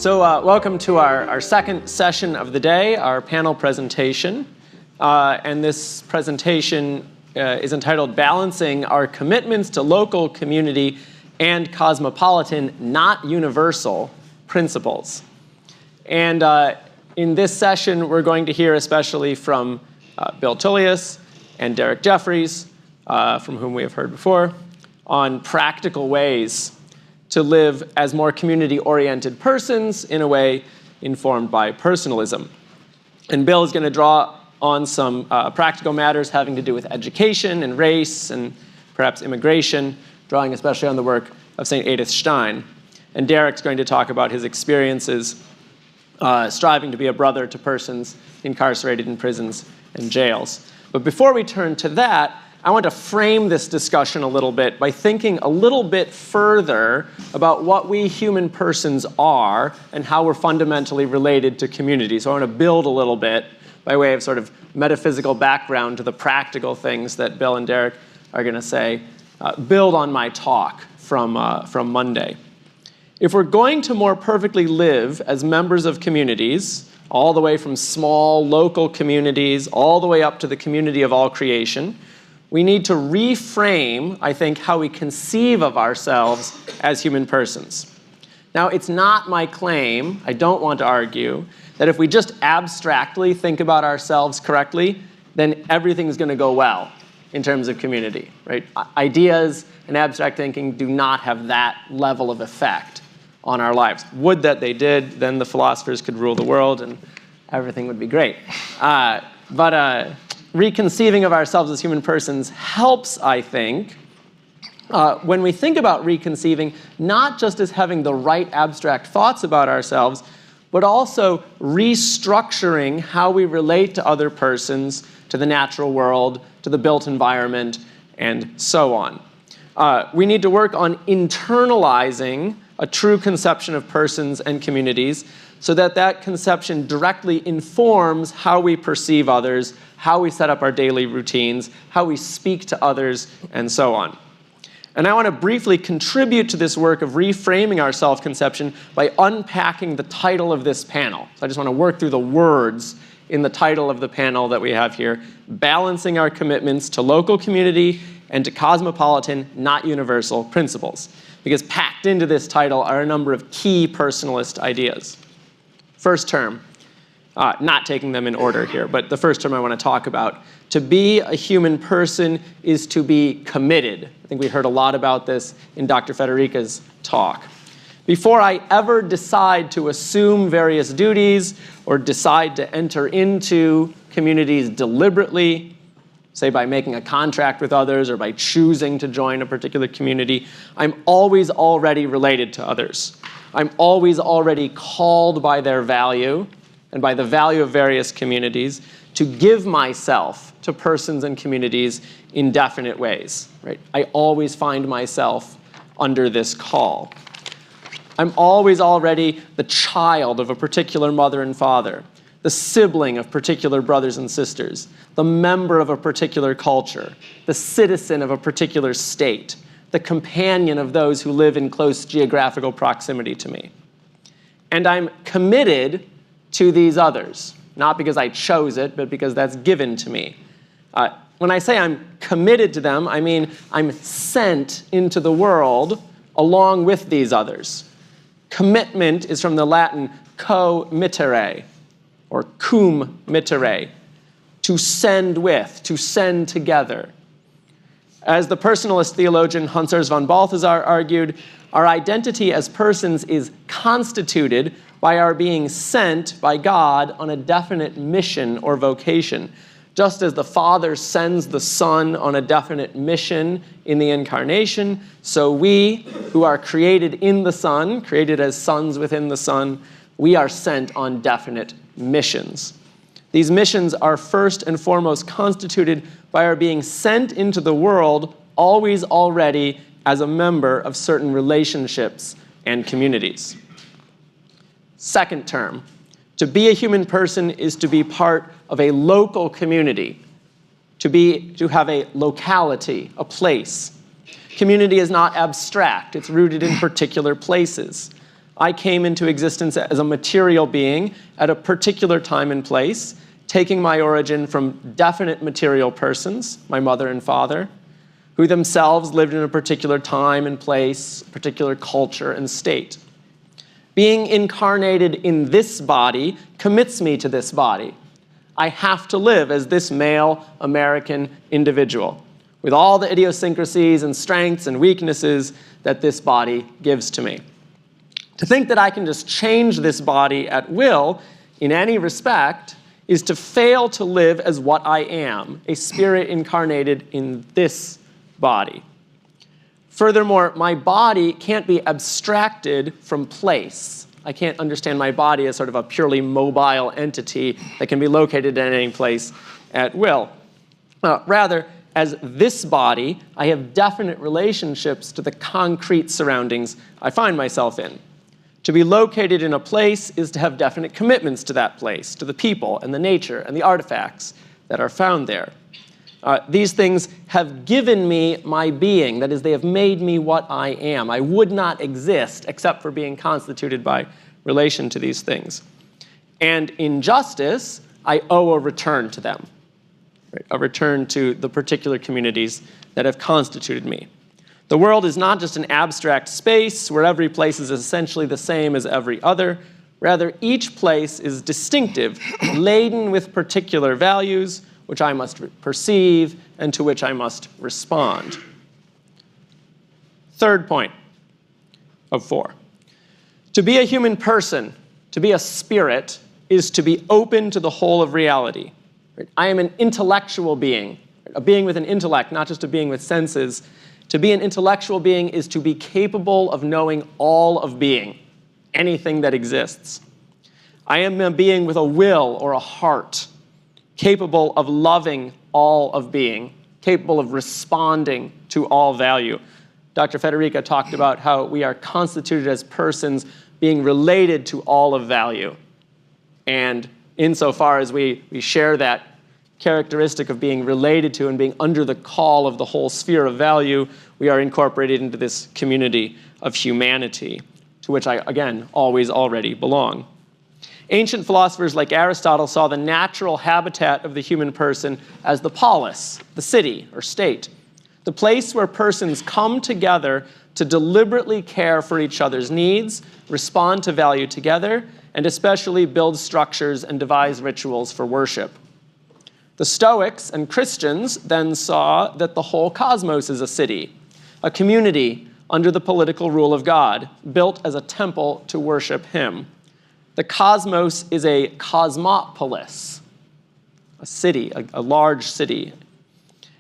Welcome to our second session of the day, our panel presentation. And this presentation is entitled Balancing Our Commitments to Local, Community, and Cosmopolitan, Not Universal Principles. And in this session, we're going to hear especially from Bill Tullius and Derek Jeffries, from whom we have heard before, on practical ways to live as more community-oriented persons in a way informed by personalism. And Bill is going to draw on some practical matters having to do with education and race and perhaps immigration, drawing especially on the work of St. Edith Stein. And Derek's going to talk about his experiences striving to be a brother to persons incarcerated in prisons and jails. But before we turn to that, I want to frame this discussion a little bit by thinking a little bit further about what we human persons are and how we're fundamentally related to community. So I want to build a little bit by way of sort of metaphysical background to the practical things that Bill and Derek are going to say, build on my talk from Monday. If we're going to more perfectly live as members of communities, all the way from small local communities all the way up to the community of all creation, we need to reframe, I think, how we conceive of ourselves as human persons. Now, it's not my claim, I don't want to argue, that if we just abstractly think about ourselves correctly, then everything's going to go well in terms of community, right? Ideas and abstract thinking do not have that level of effect on our lives. Would that they did, then the philosophers could rule the world and everything would be great. Reconceiving of ourselves as human persons helps, I think, when we think about reconceiving, not just as having the right abstract thoughts about ourselves, but also restructuring how we relate to other persons, to the natural world, to the built environment, and so on. We need to work on internalizing a true conception of persons and communities so that that conception directly informs how we perceive others, how we set up our daily routines, how we speak to others, and so on. And I want to briefly contribute to this work of reframing our self-conception by unpacking the title of this panel. So I just want to work through the words in the title of the panel that we have here, Balancing Our Commitments to Local Community and to Cosmopolitan, Not Universal Principles. Because packed into this title are a number of key personalist ideas. First term, not taking them in order here, but the first term I want to talk about. To be a human person is to be committed. I think we heard a lot about this in Dr. Federica's talk. Before I ever decide to assume various duties or decide to enter into communities deliberately, say by making a contract with others or by choosing to join a particular community, I'm always already related to others. I'm always already called by their value and by the value of various communities to give myself to persons and communities in definite ways, right? I always find myself under this call. I'm always already the child of a particular mother and father, the sibling of particular brothers and sisters, the member of a particular culture, the citizen of a particular state, the companion of those who live in close geographical proximity to me. And I'm committed to these others, not because I chose it, but because that's given to me. When I say I'm committed to them, I mean I'm sent into the world along with these others. Commitment is from the Latin co-mittere, or cum mittere, to send with, to send together. As the personalist theologian Hans Urs von Balthasar argued, our identity as persons is constituted by our being sent by God on a definite mission or vocation. Just as the Father sends the Son on a definite mission in the Incarnation, so we, who are created in the Son, created as sons within the Son, we are sent on definite missions. These missions are first and foremost constituted by our being sent into the world always already as a member of certain relationships and communities. Second term, to be a human person is to be part of a local community, to have a locality, a place. Community is not abstract, it's rooted in particular places. I came into existence as a material being at a particular time and place, taking my origin from definite material persons, my mother and father, who themselves lived in a particular time and place, particular culture and state. Being incarnated in this body commits me to this body. I have to live as this male American individual, with all the idiosyncrasies and strengths and weaknesses that this body gives to me. To think that I can just change this body at will in any respect is to fail to live as what I am, a spirit incarnated in this body. Furthermore, my body can't be abstracted from place. I can't understand my body as sort of a purely mobile entity that can be located in any place at will. Rather, as this body, I have definite relationships to the concrete surroundings I find myself in. To be located in a place is to have definite commitments to that place, to the people and the nature and the artifacts that are found there. These things have given me my being. That is, they have made me what I am. I would not exist except for being constituted by relation to these things. And in justice, I owe a return to them, right? A return to the particular communities that have constituted me. The world is not just an abstract space where every place is essentially the same as every other. Rather, each place is distinctive, laden with particular values, which I must perceive and to which I must respond. Third point of 4. To be a human person, to be a spirit, is to be open to the whole of reality. I am an intellectual being, a being with an intellect, not just a being with senses. To be an intellectual being is to be capable of knowing all of being, anything that exists. I am a being with a will or a heart, capable of loving all of being, capable of responding to all value. Dr. Federica talked about how we are constituted as persons being related to all of value. And insofar as we share that characteristic of being related to and being under the call of the whole sphere of value, we are incorporated into this community of humanity, to which I, again, always already belong. Ancient philosophers like Aristotle saw the natural habitat of the human person as the polis, the city or state, the place where persons come together to deliberately care for each other's needs, respond to value together, and especially build structures and devise rituals for worship. The Stoics and Christians then saw that the whole cosmos is a city, a community under the political rule of God, built as a temple to worship him. The cosmos is a cosmopolis, a city, a large city.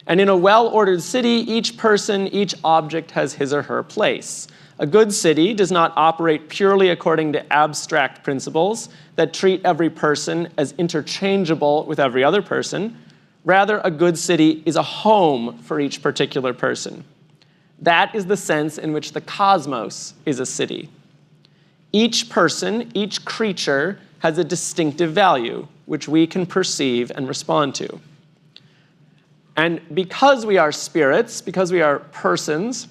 And in a well-ordered city, each person, each object has his or her place. A good city does not operate purely according to abstract principles that treat every person as interchangeable with every other person. Rather, a good city is a home for each particular person. That is the sense in which the cosmos is a city. Each person, each creature, has a distinctive value, which we can perceive and respond to. And because we are spirits, because we are persons,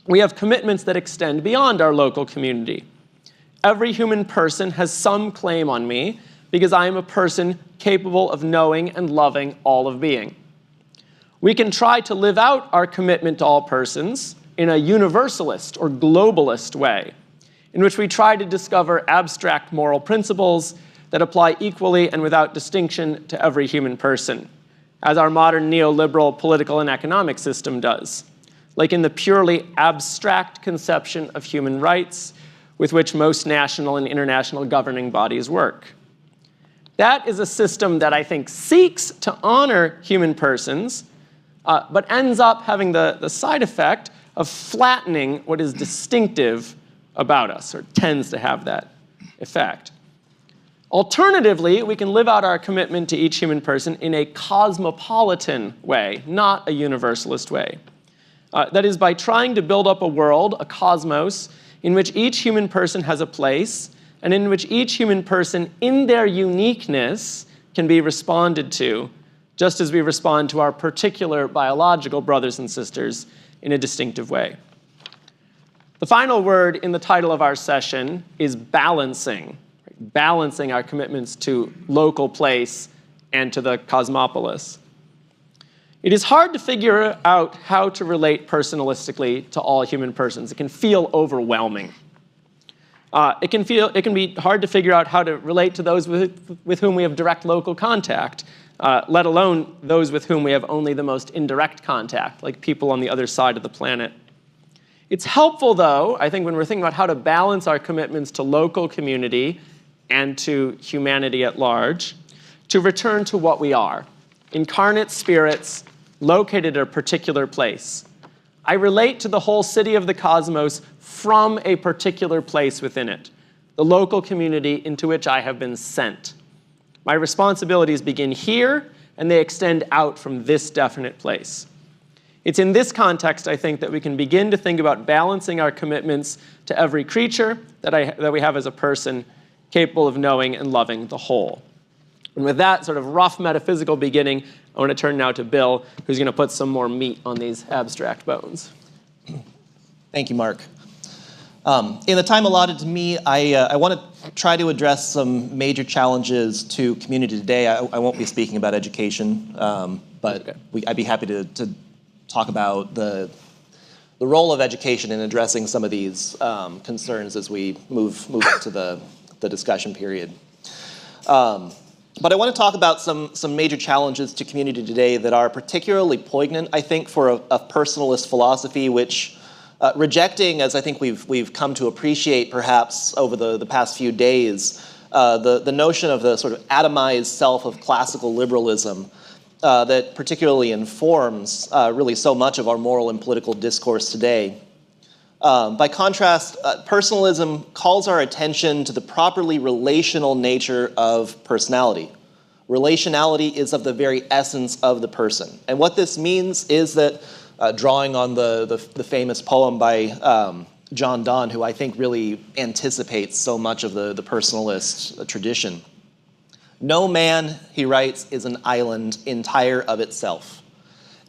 we have commitments that extend beyond our local community. Every human person has some claim on me because I am a person capable of knowing and loving all of being. We can try to live out our commitment to all persons in a universalist or globalist way, in which we try to discover abstract moral principles that apply equally and without distinction to every human person, as our modern neoliberal political and economic system does, like in the purely abstract conception of human rights with which most national and international governing bodies work. That is a system that I think seeks to honor human persons, but ends up having the side effect of flattening what is distinctive about us, or tends to have that effect. Alternatively, we can live out our commitment to each human person in a cosmopolitan way, not a universalist way. That is, by trying to build up a world, a cosmos, in which each human person has a place, and in which each human person, in their uniqueness, can be responded to, just as we respond to our particular biological brothers and sisters in a distinctive way. The final word in the title of our session is balancing. Balancing our commitments to local place and to the cosmopolis. It is hard to figure out how to relate personalistically to all human persons. It can feel overwhelming. It can be hard to figure out how to relate to those with whom we have direct local contact, let alone those with whom we have only the most indirect contact, like people on the other side of the planet. It's helpful, though, I think, when we're thinking about how to balance our commitments to local community and to humanity at large, to return to what we are, incarnate spirits located at a particular place. I relate to the whole city of the cosmos from a particular place within it, the local community into which I have been sent. My responsibilities begin here, and they extend out from this definite place. It's in this context, I think, that we can begin to think about balancing our commitments to every creature that we have as a person, capable of knowing and loving the whole. And with that sort of rough metaphysical beginning, I want to turn now to Bill, who's going to put some more meat on these abstract bones. Thank you, Mark. In the time allotted to me, I want to try to address some major challenges to community today. I won't be speaking about education, but okay. I'd be happy to talk about the role of education in addressing some of these concerns as we move into the discussion period. But I want to talk about some major challenges to community today that are particularly poignant, I think, for a personalist philosophy, which rejecting, as I think we've come to appreciate perhaps over the past few days, the notion of the sort of atomized self of classical liberalism that particularly informs really so much of our moral and political discourse today. By contrast, personalism calls our attention to the properly relational nature of personality. Relationality is of the very essence of the person. And what this means is that, drawing on the famous poem by John Donne, who I think really anticipates so much of the personalist tradition, "No man," he writes, "is an island entire of itself.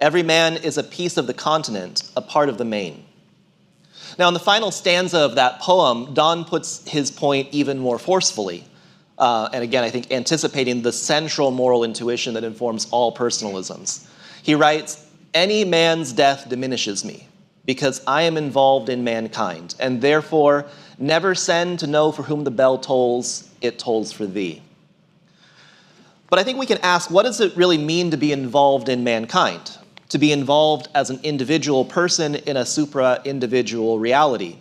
Every man is a piece of the continent, a part of the main." Now, in the final stanza of that poem, Donne puts his point even more forcefully. And again, I think anticipating the central moral intuition that informs all personalisms. He writes, "Any man's death diminishes me, because I am involved in mankind, and therefore never send to know for whom the bell tolls, it tolls for thee." But I think we can ask, what does it really mean to be involved in mankind? To be involved as an individual person in a supra-individual reality?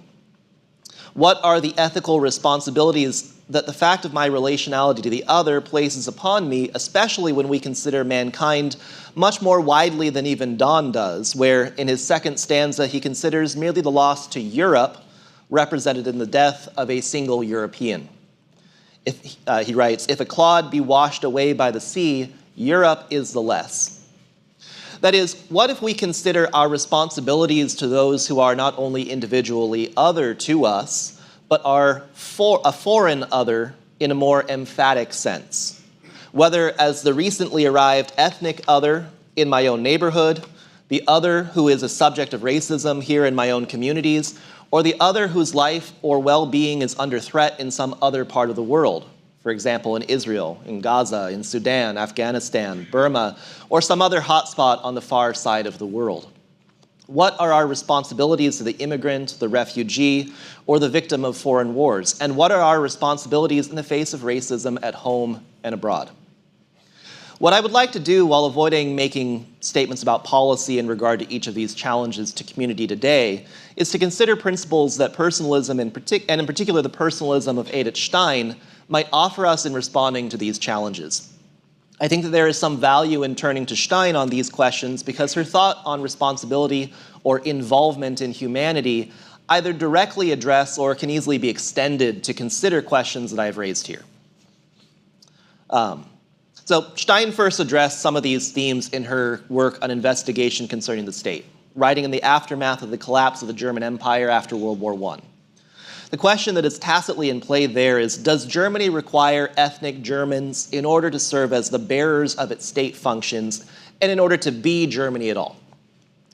What are the ethical responsibilities that the fact of my relationality to the other places upon me, especially when we consider mankind much more widely than even Donne does, where in his second stanza he considers merely the loss to Europe represented in the death of a single European. He writes, "If a clod be washed away by the sea, Europe is the less." That is, what if we consider our responsibilities to those who are not only individually other to us, but are a foreign other in a more emphatic sense? Whether as the recently arrived ethnic other in my own neighborhood, the other who is a subject of racism here in my own communities, or the other whose life or well-being is under threat in some other part of the world. For example, in Israel, in Gaza, in Sudan, Afghanistan, Burma, or some other hotspot on the far side of the world. What are our responsibilities to the immigrant, the refugee, or the victim of foreign wars? And what are our responsibilities in the face of racism at home and abroad? What I would like to do, while avoiding making statements about policy in regard to each of these challenges to community today, is to consider principles that personalism, and in particular the personalism of Edith Stein, might offer us in responding to these challenges. I think that there is some value in turning to Stein on these questions because her thought on responsibility or involvement in humanity either directly address or can easily be extended to consider questions that I've raised here. So Stein first addressed some of these themes in her work on investigation concerning the state, writing in the aftermath of the collapse of the German Empire after World War I. The question that is tacitly in play there is, does Germany require ethnic Germans in order to serve as the bearers of its state functions and in order to be Germany at all?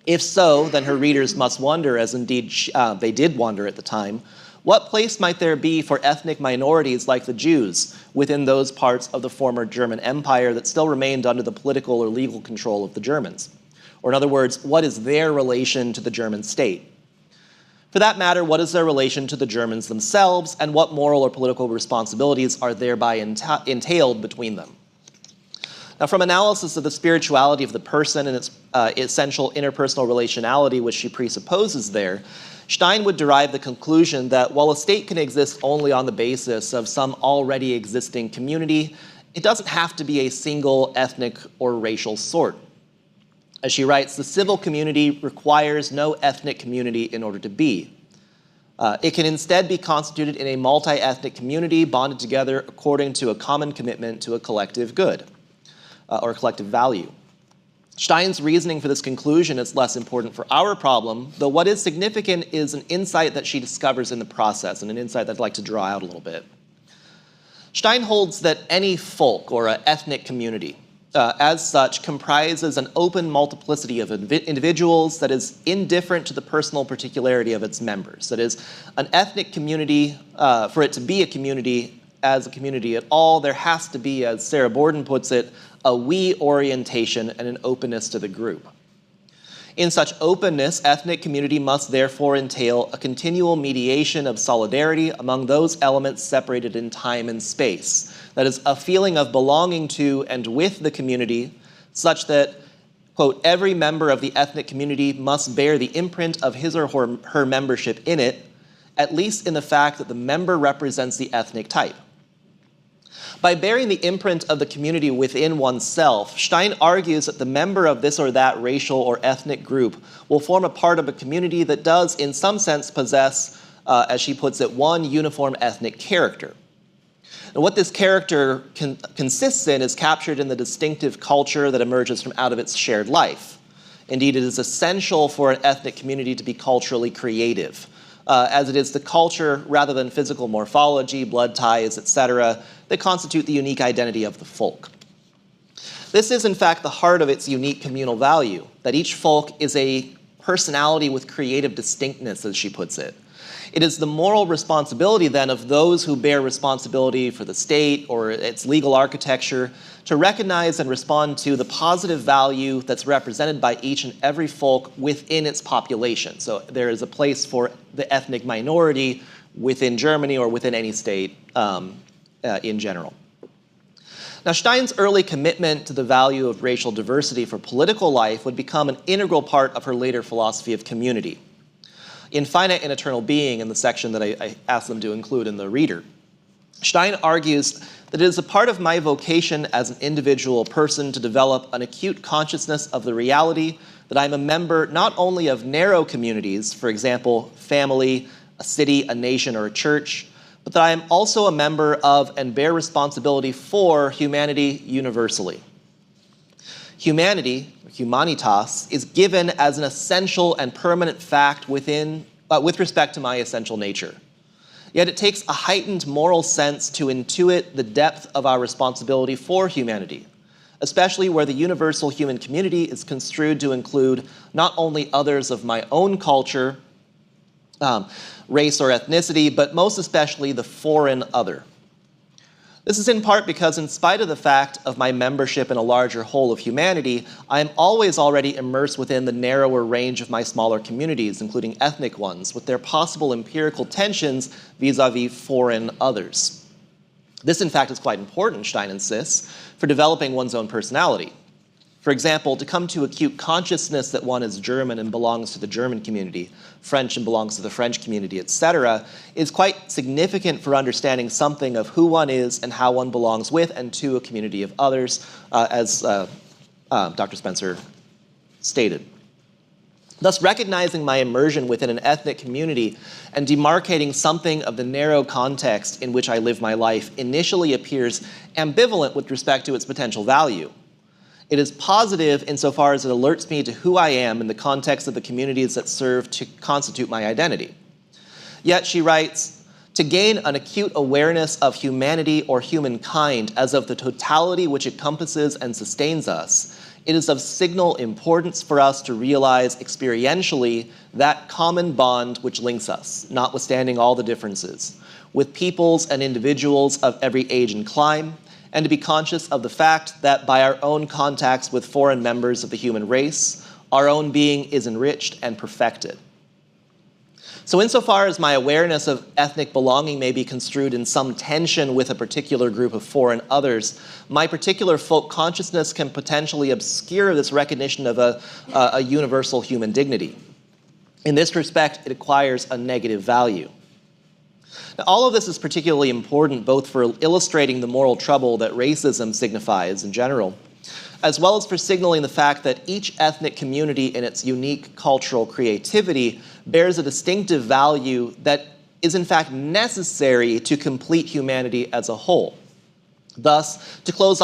If so, then her readers must wonder, as indeed they did wonder at the time, what place might there be for ethnic minorities like the Jews within those parts of the former German Empire that still remained under the political or legal control of the Germans? Or in other words, what is their relation to the German state? For that matter, what is their relation to the Germans themselves, and what moral or political responsibilities are thereby entailed between them? Now, from analysis of the spirituality of the person and its essential interpersonal relationality, which she presupposes there, Stein would derive the conclusion that while a state can exist only on the basis of some already existing community, it doesn't have to be a single ethnic or racial sort. As she writes, the civil community requires no ethnic community in order to be. It can instead be constituted in a multi-ethnic community bonded together according to a common commitment to a collective good or a collective value. Stein's reasoning for this conclusion is less important for our problem, though what is significant is an insight that she discovers in the process, and an insight that I'd like to draw out a little bit. Stein holds that any folk or an ethnic community, as such, comprises an open multiplicity of individuals that is indifferent to the personal particularity of its members. That is, an ethnic community, for it to be a community as a community at all, there has to be, as Sarah Borden puts it, a we orientation and an openness to the group. In such openness, ethnic community must therefore entail a continual mediation of solidarity among those elements separated in time and space. That is, a feeling of belonging to and with the community, such that, quote, every member of the ethnic community must bear the imprint of his or her membership in it, at least in the fact that the member represents the ethnic type. By bearing the imprint of the community within oneself, Stein argues that the member of this or that racial or ethnic group will form a part of a community that does, in some sense, possess, as she puts it, one uniform ethnic character. And what this character consists in is captured in the distinctive culture that emerges from out of its shared life. Indeed, it is essential for an ethnic community to be culturally creative, as it is the culture rather than physical morphology, blood ties, etc., that constitute the unique identity of the folk. This is, in fact, the heart of its unique communal value, that each folk is a personality with creative distinctness, as she puts it. It is the moral responsibility, then, of those who bear responsibility for the state or its legal architecture to recognize and respond to the positive value that's represented by each and every folk within its population. So there is a place for the ethnic minority within Germany or within any state in general. Now, Stein's early commitment to the value of racial diversity for political life would become an integral part of her later philosophy of community. In Finite and Eternal Being, in the section that I asked them to include in the reader, Stein argues that it is a part of my vocation as an individual person to develop an acute consciousness of the reality that I'm a member not only of narrow communities, for example, family, a city, a nation, or a church, but that I am also a member of and bear responsibility for humanity universally. Humanity, humanitas, is given as an essential and permanent fact with respect to my essential nature. Yet it takes a heightened moral sense to intuit the depth of our responsibility for humanity, especially where the universal human community is construed to include not only others of my own culture, race or ethnicity, but most especially the foreign other. This is in part because, in spite of the fact of my membership in a larger whole of humanity, I am always already immersed within the narrower range of my smaller communities, including ethnic ones, with their possible empirical tensions vis-a-vis foreign others. This, in fact, is quite important, Stein insists, for developing one's own personality. For example, to come to acute consciousness that one is German and belongs to the German community, French and belongs to the French community, etc., is quite significant for understanding something of who one is and how one belongs with and to a community of others, as Dr. Spencer stated. Thus, recognizing my immersion within an ethnic community and demarcating something of the narrow context in which I live my life initially appears ambivalent with respect to its potential value. It is positive insofar as it alerts me to who I am in the context of the communities that serve to constitute my identity. Yet, she writes, To gain an acute awareness of humanity or humankind as of the totality which encompasses and sustains us, it is of signal importance for us to realize experientially that common bond which links us, notwithstanding all the differences, with peoples and individuals of every age and clime, and to be conscious of the fact that by our own contacts with foreign members of the human race, our own being is enriched and perfected. So insofar as my awareness of ethnic belonging may be construed in some tension with a particular group of foreign others, my particular folk consciousness can potentially obscure this recognition of a universal human dignity. In this respect, it acquires a negative value. Now, all of this is particularly important both for illustrating the moral trouble that racism signifies in general, as well as for signaling the fact that each ethnic community in its unique cultural creativity bears a distinctive value that is in fact necessary to complete humanity as a whole. Thus, to close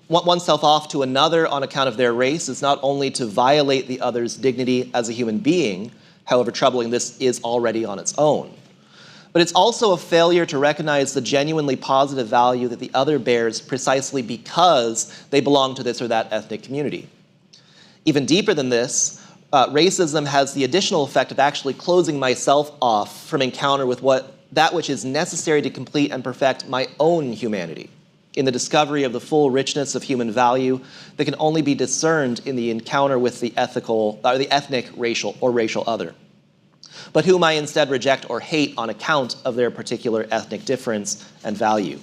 oneself off to another on account of their race is not only to violate the other's dignity as a human being, however troubling this is already on its own, but it's also a failure to recognize the genuinely positive value that the other bears precisely because they belong to this or that ethnic community. Even deeper than this, racism has the additional effect of actually closing myself off from encounter with that which is necessary to complete and perfect my own humanity, in the discovery of the full richness of human value that can only be discerned in the encounter with the ethnic, racial other, but whom I instead reject or hate on account of their particular ethnic difference and value.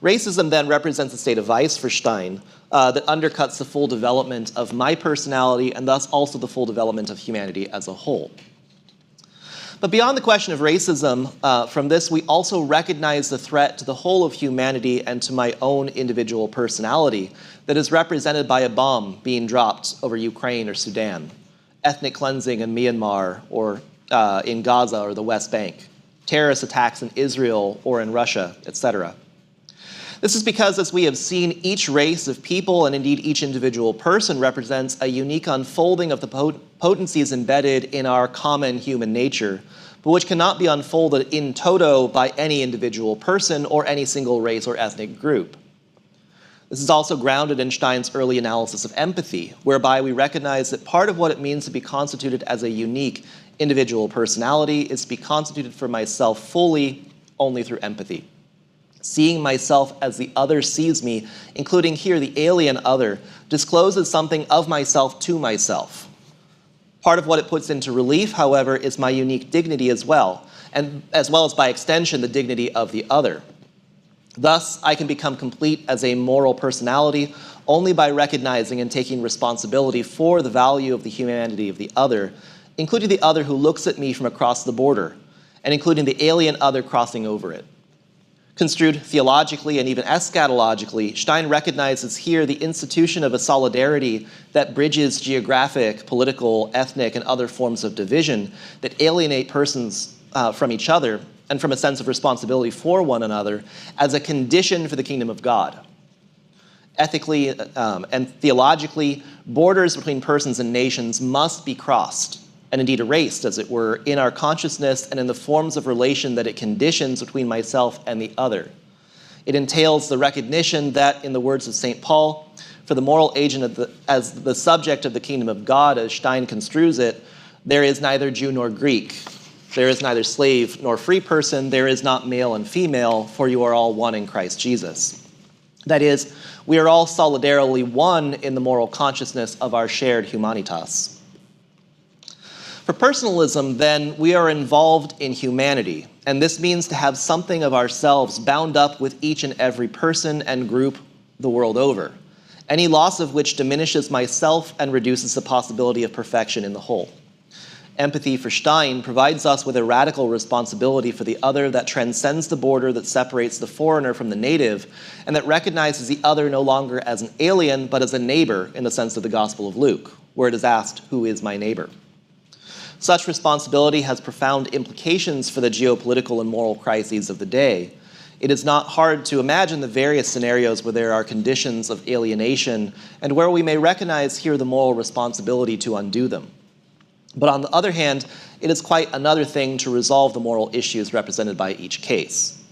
Racism then represents a state of vice for Stein that undercuts the full development of my personality and thus also the full development of humanity as a whole. But beyond the question of racism, from this we also recognize the threat to the whole of humanity and to my own individual personality that is represented by a bomb being dropped over Ukraine or Sudan, ethnic cleansing in Myanmar or in Gaza or the West Bank, terrorist attacks in Israel or in Russia, etc. This is because, as we have seen, each race of people and indeed each individual person represents a unique unfolding of the potencies embedded in our common human nature, but which cannot be unfolded in toto by any individual person or any single race or ethnic group. This is also grounded in Stein's early analysis of empathy, whereby we recognize that part of what it means to be constituted as a unique individual personality is to be constituted for myself fully only through empathy. Seeing myself as the other sees me, including here the alien other, discloses something of myself to myself. Part of what it puts into relief, however, is my unique dignity as well, and as well as by extension the dignity of the other. Thus, I can become complete as a moral personality only by recognizing and taking responsibility for the value of the humanity of the other, including the other who looks at me from across the border, and including the alien other crossing over it. Construed theologically and even eschatologically, Stein recognizes here the institution of a solidarity that bridges geographic, political, ethnic, and other forms of division that alienate persons from each other and from a sense of responsibility for one another as a condition for the kingdom of God. Ethically and theologically, borders between persons and nations must be crossed, and indeed erased, as it were, in our consciousness and in the forms of relation that it conditions between myself and the other. It entails the recognition that, in the words of St. Paul, for the moral agent as the subject of the kingdom of God, as Stein construes it, there is neither Jew nor Greek, there is neither slave nor free person, there is not male and female, for you are all one in Christ Jesus. That is, we are all solidarily one in the moral consciousness of our shared humanitas. For personalism, then, we are involved in humanity, and this means to have something of ourselves bound up with each and every person and group the world over, any loss of which diminishes myself and reduces the possibility of perfection in the whole. Empathy for Stein provides us with a radical responsibility for the other that transcends the border that separates the foreigner from the native, and that recognizes the other no longer as an alien, but as a neighbor in the sense of the Gospel of Luke, where it is asked, "Who is my neighbor?" Such responsibility has profound implications for the geopolitical and moral crises of the day. It is not hard to imagine the various scenarios where there are conditions of alienation and where we may recognize here the moral responsibility to undo them. But on the other hand, it is quite another thing to resolve the moral issues represented by each case.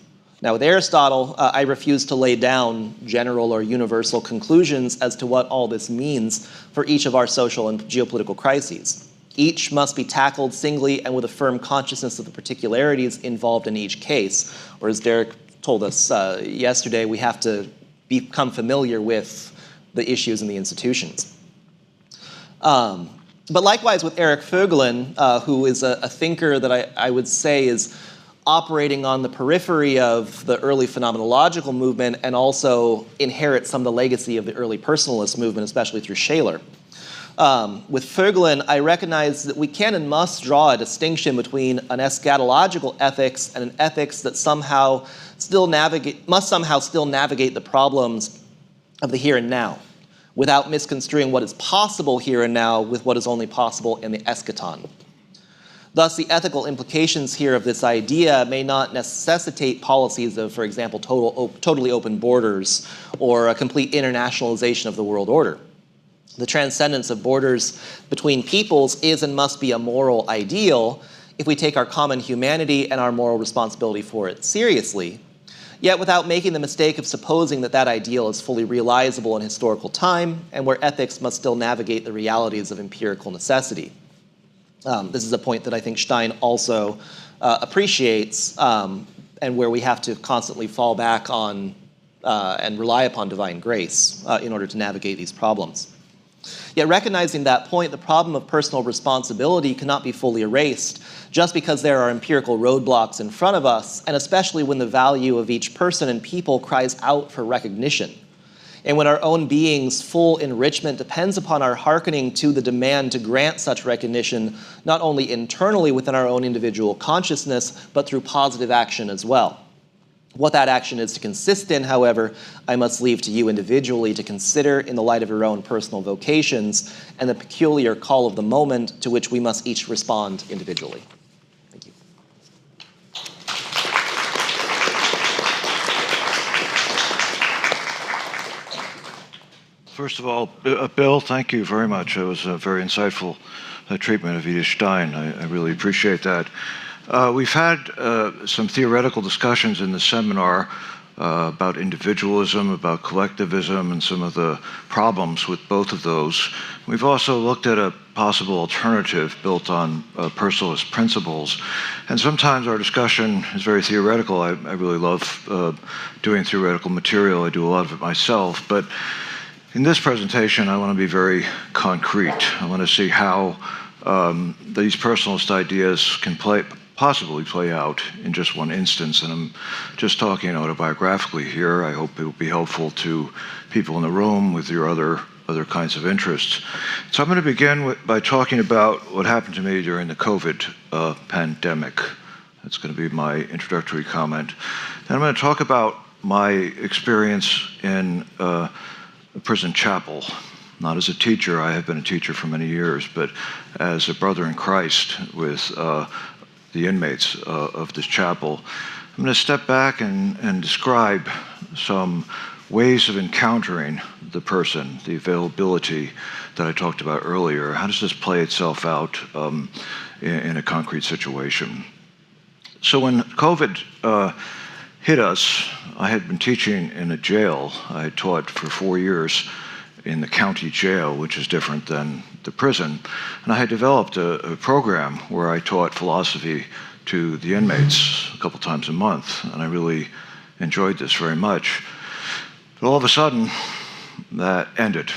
Now, with Aristotle, I refuse to lay down general or universal conclusions as to what all this means for each of our social and geopolitical crises. Each must be tackled singly and with a firm consciousness of the particularities involved in each case. Or as Derek told us yesterday, we have to become familiar with the issues and the institutions. But likewise with Eric Voegelin, who is a thinker that I would say is operating on the periphery of the early phenomenological movement and also inherits some of the legacy of the early personalist movement, especially through Shaler. With Voegelin, I recognize that we can and must draw a distinction between an eschatological ethics and an ethics that must somehow still navigate the problems of the here and now, without misconstruing what is possible here and now with what is only possible in the eschaton. Thus, the ethical implications here of this idea may not necessitate policies of, for example, totally open borders or a complete internationalization of the world order. The transcendence of borders between peoples is and must be a moral ideal if we take our common humanity and our moral responsibility for it seriously, yet without making the mistake of supposing that that ideal is fully realizable in historical time and where ethics must still navigate the realities of empirical necessity. This is a point that I think Stein also appreciates, and where we have to constantly fall back on and rely upon divine grace in order to navigate these problems. Yet recognizing that point, the problem of personal responsibility cannot be fully erased just because there are empirical roadblocks in front of us, and especially when the value of each person and people cries out for recognition. And when our own being's full enrichment depends upon our hearkening to the demand to grant such recognition, not only internally within our own individual consciousness, but through positive action as well. What that action is to consist in, however, I must leave to you individually to consider in the light of your own personal vocations and the peculiar call of the moment to which we must each respond individually. Thank you. First of all, Bill, thank you very much. It was a very insightful treatment of Edith Stein. I really appreciate that. We've had some theoretical discussions in the seminar about individualism, about collectivism, and some of the problems with both of those. We've also looked at a possible alternative built on personalist principles. And sometimes our discussion is very theoretical. I really love doing theoretical material. I do a lot of it myself. But in this presentation, I want to be very concrete. I want to see how these personalist ideas can possibly play out in just one instance. And I'm just talking autobiographically here. I hope it will be helpful to people in the room with your other kinds of interests. So I'm going to begin by talking about what happened to me during the COVID pandemic. That's going to be my introductory comment. Then I'm going to talk about my experience in a prison chapel. Not as a teacher, I have been a teacher for many years, but as a brother in Christ with the inmates of this chapel. I'm going to step back and describe some ways of encountering the person, the availability that I talked about earlier. How does this play itself out in a concrete situation? So when COVID hit us, I had been teaching in a jail. I had taught for 4 years in the county jail, which is different than the prison. And I had developed a program where I taught philosophy to the inmates a couple times a month, and I really enjoyed this very much. But all of a sudden, that ended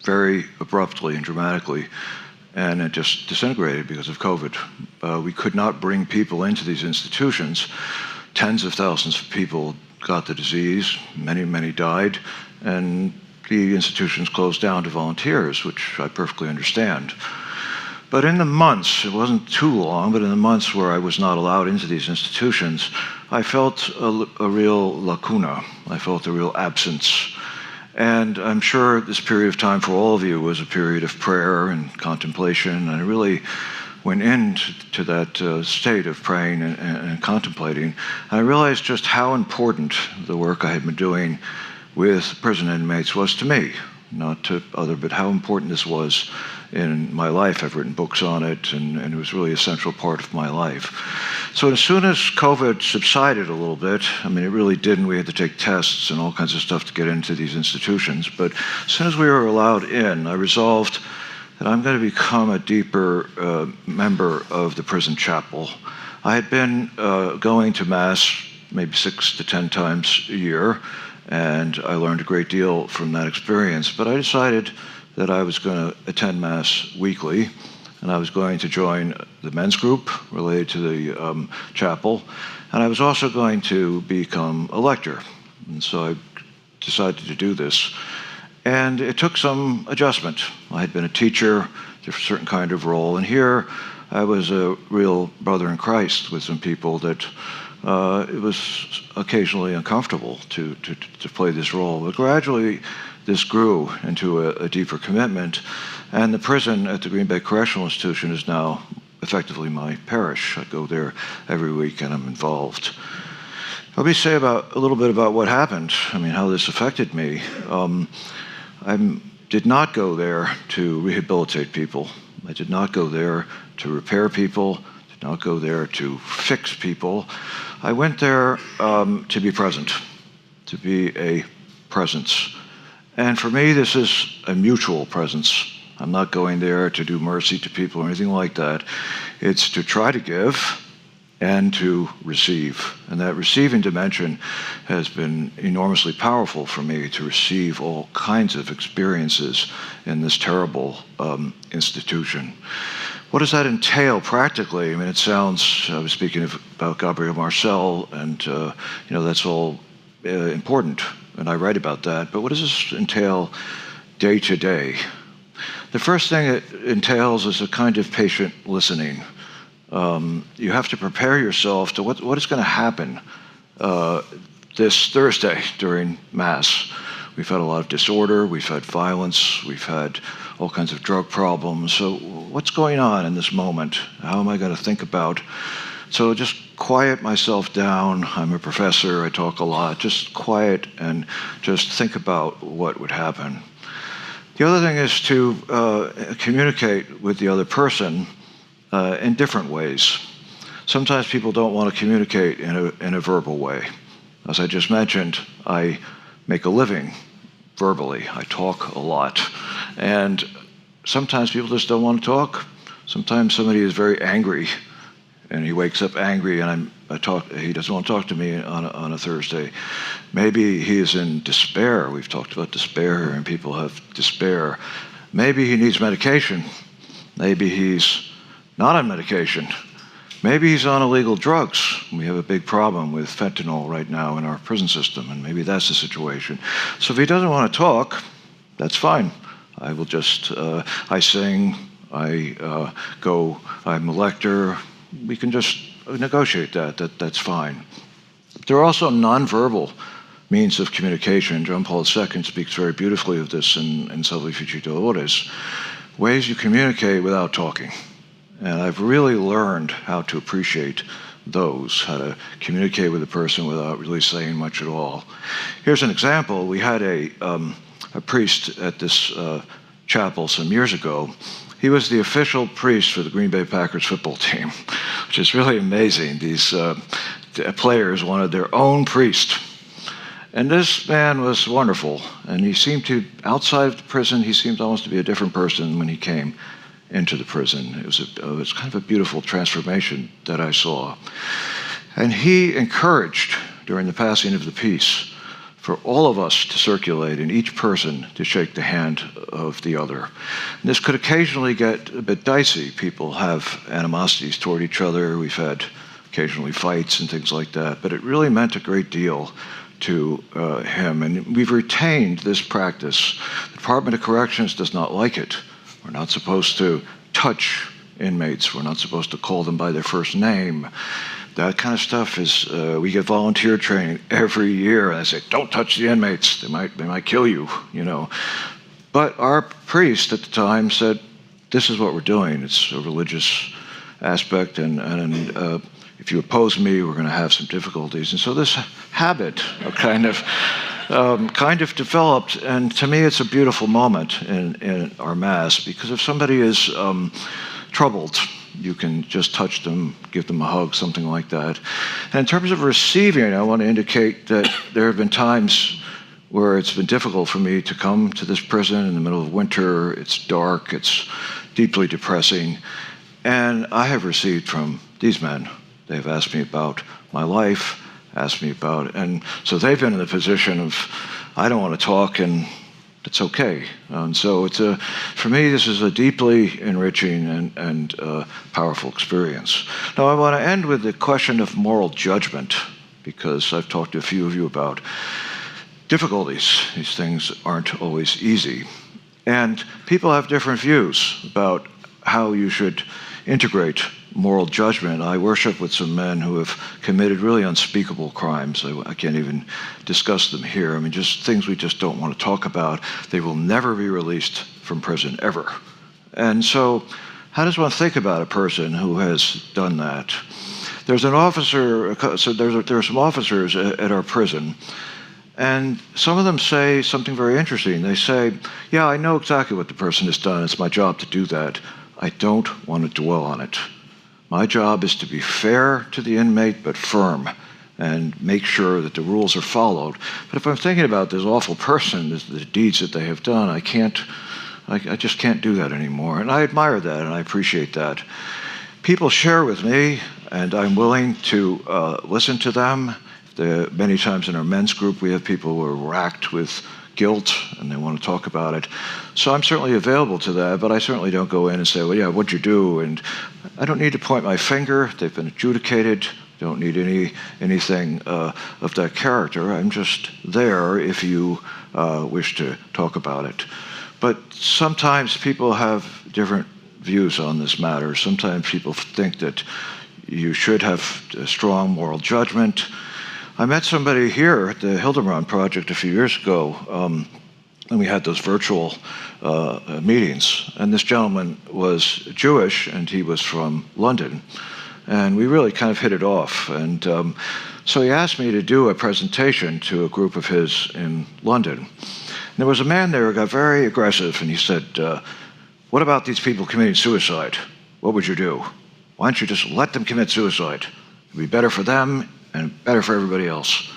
very abruptly and dramatically, and it just disintegrated because of COVID. We could not bring people into these institutions. Tens of thousands of people got the disease, many died, and the institutions closed down to volunteers, which I perfectly understand. But in the months, it wasn't too long, but in the months where I was not allowed into these institutions, I felt a real lacuna. I felt a real absence. And I'm sure this period of time for all of you was a period of prayer and contemplation, and I really went into that state of praying and contemplating. And I realized just how important the work I had been doing with prison inmates was to me. not to other, but how important this was in my life. I've written books on it, and it was really a central part of my life. So as soon as COVID subsided a little bit, I mean, it really didn't. We had to take tests and all kinds of stuff to get into these institutions. But as soon as we were allowed in, I resolved that I'm going to become a deeper member of the prison chapel. I had been going to Mass maybe 6 to 10 times a year, and I learned a great deal from that experience. But I decided that I was going to attend Mass weekly, and I was going to join the men's group related to the chapel, and I was also going to become a lector. And so I decided to do this. And it took some adjustment. I had been a teacher, a certain kind of role, and here I was a real brother in Christ with some people that it was occasionally uncomfortable to play this role. But gradually, this grew into a deeper commitment, and the prison at the Green Bay Correctional Institution is now effectively my parish. I go there every week, and I'm involved. Let me say a little bit about what happened, I mean, how this affected me. I did not go there to rehabilitate people. I did not go there to repair people, did not go there to fix people. I went there to be present, to be a presence. And for me, this is a mutual presence. I'm not going there to do mercy to people or anything like that. It's to try to give and to receive. And that receiving dimension has been enormously powerful for me, to receive all kinds of experiences in this terrible institution. What does that entail practically? I mean, it sounds, I was speaking about Gabriel Marcel, and that's all important, and I write about that, but what does this entail day to day? The first thing it entails is a kind of patient listening. You have to prepare yourself to what is going to happen this Thursday during Mass. We've had a lot of disorder, we've had violence, we've had all kinds of drug problems. So what's going on in this moment? How am I going to think about? So just quiet myself down. I'm a professor, I talk a lot. Just quiet and just think about what would happen. The other thing is to communicate with the other person in different ways. Sometimes people don't want to communicate in a verbal way. As I just mentioned, I make a living verbally. I talk a lot. And sometimes people just don't want to talk. Sometimes somebody is very angry, and he wakes up angry, and he doesn't want to talk to me on a Thursday. Maybe he is in despair. We've talked about despair, and people have despair. Maybe he needs medication. Maybe he's not on medication. Maybe he's on illegal drugs. We have a big problem with fentanyl right now in our prison system, and maybe that's the situation. So if he doesn't want to talk, that's fine. I will just, I sing, I go, I'm a lector. We can just negotiate that's fine. There are also nonverbal means of communication. John Paul II speaks very beautifully of this in Salvifici Dolores. Ways you communicate without talking. And I've really learned how to appreciate those, how to communicate with a person without really saying much at all. Here's an example. We had a priest at this chapel some years ago. He was the official priest for the Green Bay Packers football team, which is really amazing. These players wanted their own priest. And this man was wonderful. And he seemed to, outside of the prison, he seemed almost to be a different person when he came into the prison. It was kind of a beautiful transformation that I saw. And he encouraged, during the passing of the peace, for all of us to circulate and each person to shake the hand of the other. And this could occasionally get a bit dicey. People have animosities toward each other. We've had occasionally fights and things like that. But it really meant a great deal to him. And we've retained this practice. The Department of Corrections does not like it. We're not supposed to touch inmates. We're not supposed to call them by their first name. That kind of stuff is, we get volunteer training every year, and they say, don't touch the inmates. They might kill you, you know. But our priest at the time said, this is what we're doing. It's a religious aspect, and if you oppose me, we're going to have some difficulties. And so this habit of kind of kind of developed, and to me it's a beautiful moment in our Mass, because if somebody is troubled, you can just touch them, give them a hug, something like that. And in terms of receiving, I want to indicate that there have been times where it's been difficult for me to come to this prison in the middle of winter. It's dark, it's deeply depressing. And I have received from these men. They've asked me about my life, asked me about, and so they've been in the position of, I don't want to talk, and it's okay. And so for me, this is a deeply enriching and powerful experience. Now, I want to end with the question of moral judgment, because I've talked to a few of you about difficulties. These things aren't always easy. And people have different views about how you should integrate moral judgment. I worship with some men who have committed really unspeakable crimes. I can't even discuss them here. I mean, just things we just don't want to talk about. They will never be released from prison, ever. And so how does one think about a person who has done that? There's an officer, so there are some officers at our prison, and some of them say something very interesting. They say, yeah, I know exactly what the person has done. It's my job to do that. I don't want to dwell on it. My job is to be fair to the inmate, but firm, and make sure that the rules are followed. But if I'm thinking about this awful person, the deeds that they have done, I just can't do that anymore. And I admire that, and I appreciate that. People share with me, and I'm willing to listen to them. Many times in our men's group, we have people who are racked with guilt, and they want to talk about it. So I'm certainly available to that, but I certainly don't go in and say, well, yeah, what'd you do? And I don't need to point my finger. They've been adjudicated. Don't need anything of that character. I'm just there if you wish to talk about it. But sometimes people have different views on this matter. Sometimes people think that you should have a strong moral judgment. I met somebody here at the Hildebrand project a few years ago, and we had those virtual meetings. And this gentleman was Jewish, and he was from London. And we really kind of hit it off. And so he asked me to do a presentation to a group of his in London. And there was a man there who got very aggressive, and he said, what about these people committing suicide? What would you do? Why don't you just let them commit suicide? It'd be better for them and better for everybody else.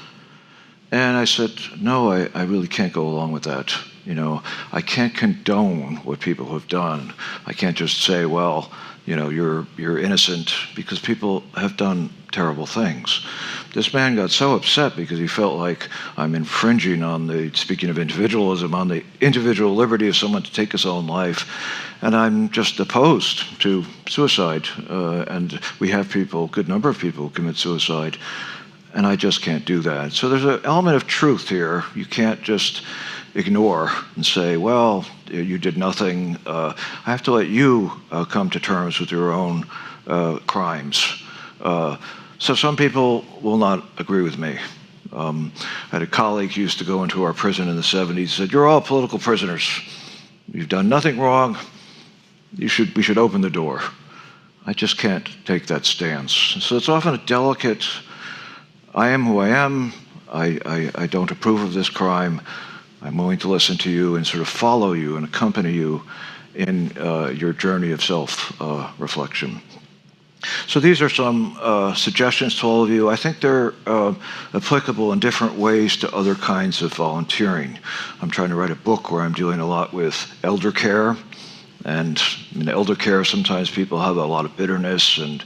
And I said, no, I really can't go along with that. You know, I can't condone what people have done. I can't just say, well, you know, you're innocent, because people have done terrible things. This man got so upset because he felt like I'm infringing on speaking of individualism, on the individual liberty of someone to take his own life. And I'm just opposed to suicide. And we have a good number of people who commit suicide. And I just can't do that. So there's an element of truth here. You can't just ignore and say, well, you did nothing. I have to let you come to terms with your own crimes. So some people will not agree with me. I had a colleague who used to go into our prison in the 70s, and said, you're all political prisoners. You've done nothing wrong. We should open the door. I just can't take that stance. So it's often a delicate, I am who I am. I don't approve of this crime. I'm willing to listen to you and sort of follow you and accompany you in your journey of self-reflection. So these are some suggestions to all of you. I think they're applicable in different ways to other kinds of volunteering. I'm trying to write a book where I'm dealing a lot with elder care. And in elder care, sometimes people have a lot of bitterness, and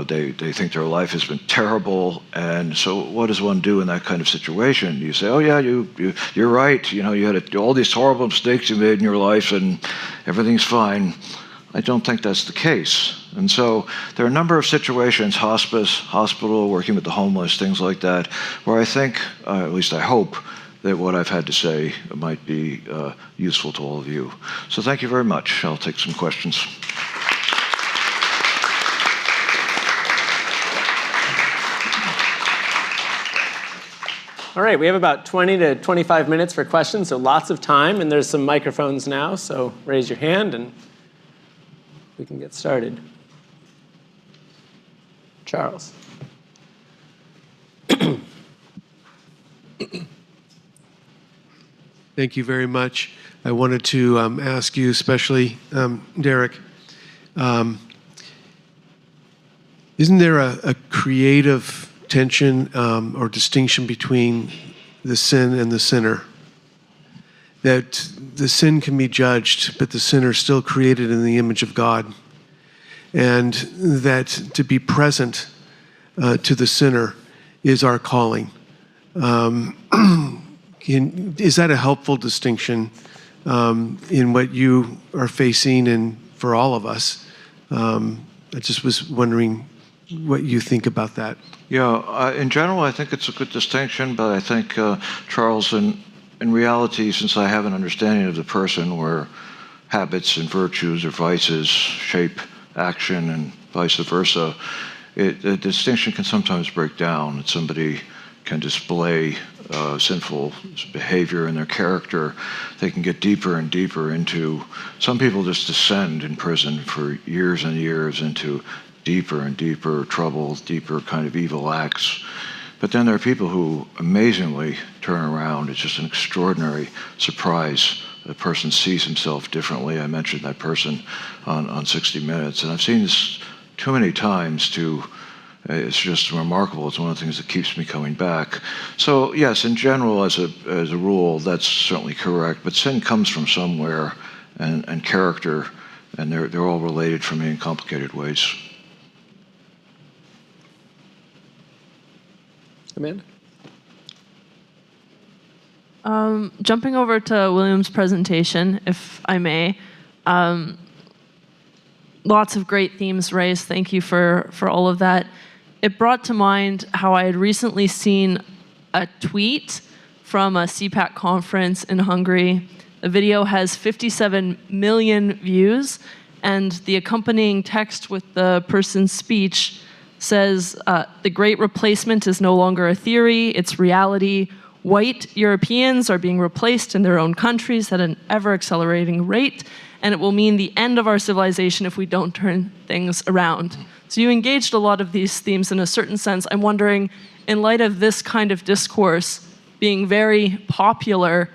they think their life has been terrible. And so what does one do in that kind of situation? You say, oh yeah, you're right. You know, you had all these horrible mistakes you made in your life and everything's fine. I don't think that's the case. And so there are a number of situations, hospice, hospital, working with the homeless, things like that, where I think, at least I hope, that what I've had to say might be useful to all of you. So thank you very much. I'll take some questions. All right, we have about 20 to 25 minutes for questions, so lots of time, and there's some microphones now, so raise your hand and we can get started. Charles. Thank you very much. I wanted to ask you, especially Derek, isn't there a creative tension or distinction between the sin and the sinner? That the sin can be judged, but the sinner is still created in the image of God. And that to be present to the sinner is our calling. Is that a helpful distinction in what you are facing and for all of us? I just was wondering what you think about that. Yeah, in general, I think it's a good distinction, but I think, Charles, in reality, since I have an understanding of the person where habits and virtues or vices shape action and vice versa, the distinction can sometimes break down. That somebody can display sinful behavior in their character. They can get deeper and deeper into, some people just descend in prison for years and years into deeper and deeper trouble, deeper kind of evil acts. But then there are people who amazingly turn around. It's just an extraordinary surprise. The person sees himself differently. I mentioned that person on 60 Minutes, and I've seen this too many times to, it's just remarkable. It's one of the things that keeps me coming back. So yes, in general, as a rule, that's certainly correct, but sin comes from somewhere, and character, and they're all related for me in complicated ways. Amanda? Jumping over to William's presentation, if I may, lots of great themes raised. Thank you for all of that. It brought to mind how I had recently seen a tweet from a CPAC conference in Hungary. The video has 57 million views, and the accompanying text with the person's speech says, the Great Replacement is no longer a theory, it's reality. White Europeans are being replaced in their own countries at an ever-accelerating rate, and it will mean the end of our civilization if we don't turn things around. So you engaged a lot of these themes in a certain sense. I'm wondering, in light of this kind of discourse being very popular,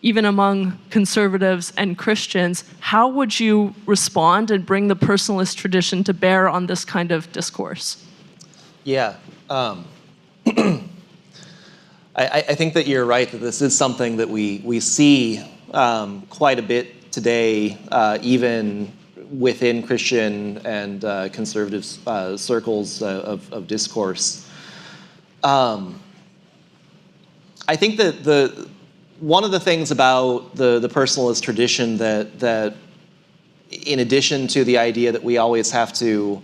even among conservatives and Christians, how would you respond and bring the personalist tradition to bear on this kind of discourse? Yeah. I think that you're right, that this is something that we see quite a bit today, even within Christian and conservative circles of discourse. I think that one of the things about the personalist tradition that in addition to the idea that we always have to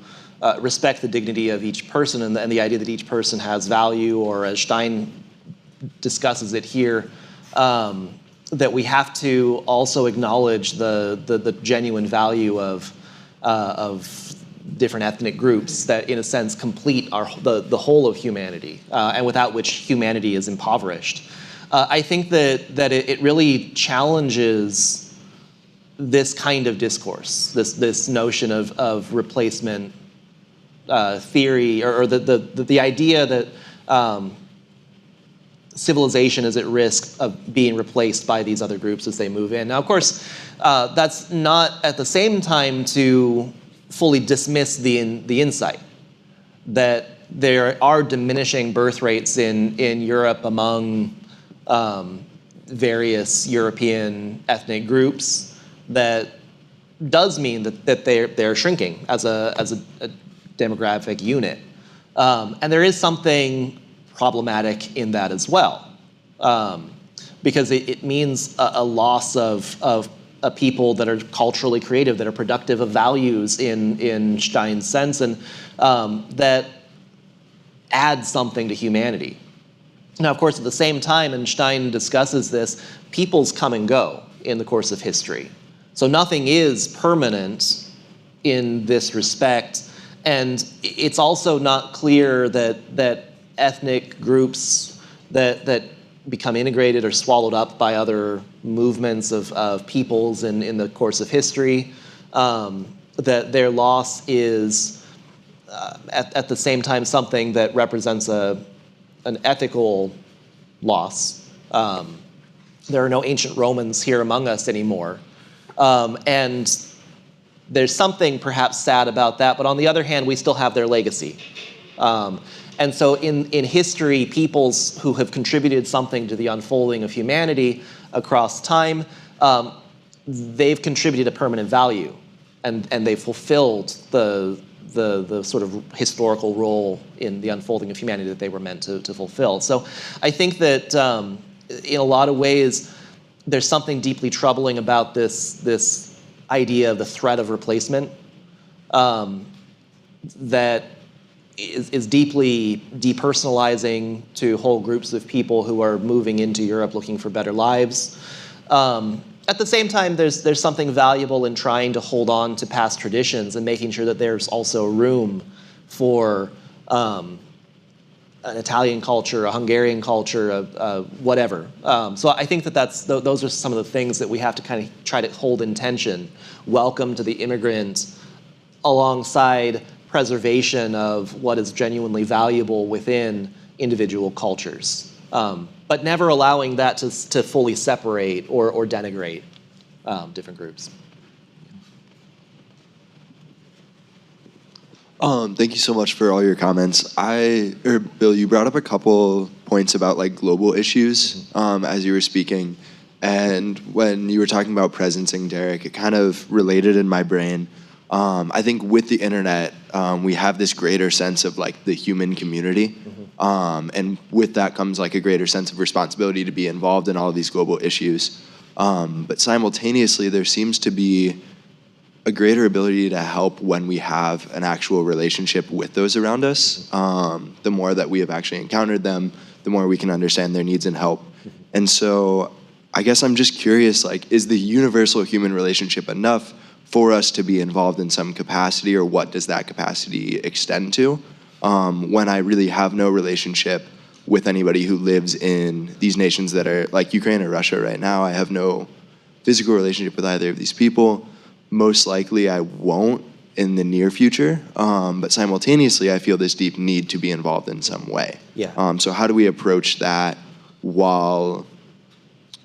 respect the dignity of each person and the idea that each person has value, or as Stein discusses it here, that we have to also acknowledge the genuine value of different ethnic groups that, in a sense, complete the whole of humanity, and without which humanity is impoverished. I think that it really challenges this kind of discourse, this notion of replacement theory, or the idea that civilization is at risk of being replaced by these other groups as they move in. Now, of course, that's not at the same time to fully dismiss the insight that there are diminishing birth rates in Europe among various European ethnic groups. That does mean that they're shrinking as a demographic unit, and there is something problematic in that as well, because it means a loss of people that are culturally creative, that are productive of values in Stein's sense, and that adds something to humanity. Now, of course, at the same time, and Stein discusses this, peoples come and go in the course of history. So nothing is permanent in this respect, and it's also not clear that ethnic groups that become integrated or swallowed up by other movements of peoples in the course of history, that their loss is at the same time something that represents an ethical loss. there are no ancient Romans here among us anymore. And there's something perhaps sad about that, but on the other hand, we still have their legacy. And so in history, peoples who have contributed something to the unfolding of humanity across time, they've contributed a permanent value, and they've fulfilled the sort of historical role in the unfolding of humanity that they were meant to fulfill. So I think that in a lot of ways, there's something deeply troubling about this idea of the threat of replacement that is deeply depersonalizing to whole groups of people who are moving into Europe looking for better lives. At the same time, there's something valuable in trying to hold on to past traditions and making sure that there's also room for an Italian culture, a Hungarian culture, whatever. So I think that those are some of the things that we have to kind of try to hold in tension. Welcome to the immigrant alongside preservation of what is genuinely valuable within individual cultures. But never allowing that to fully separate or denigrate different groups. Thank you so much for all your comments. Bill, you brought up a couple points about like global issues as you were speaking. And when you were talking about presencing, Derek, it kind of related in my brain. I think with the internet, we have this greater sense of like the human community. And with that comes like a greater sense of responsibility to be involved in all of these global issues. But simultaneously, there seems to be a greater ability to help when we have an actual relationship with those around us. The more that we have actually encountered them, the more we can understand their needs and help. And so I guess I'm just curious, like, is the universal human relationship enough for us to be involved in some capacity, or what does that capacity extend to? When I really have no relationship with anybody who lives in these nations that are like Ukraine or Russia right now, I have no physical relationship with either of these people. Most likely I won't in the near future, but simultaneously I feel this deep need to be involved in some way. Yeah. So how do we approach that while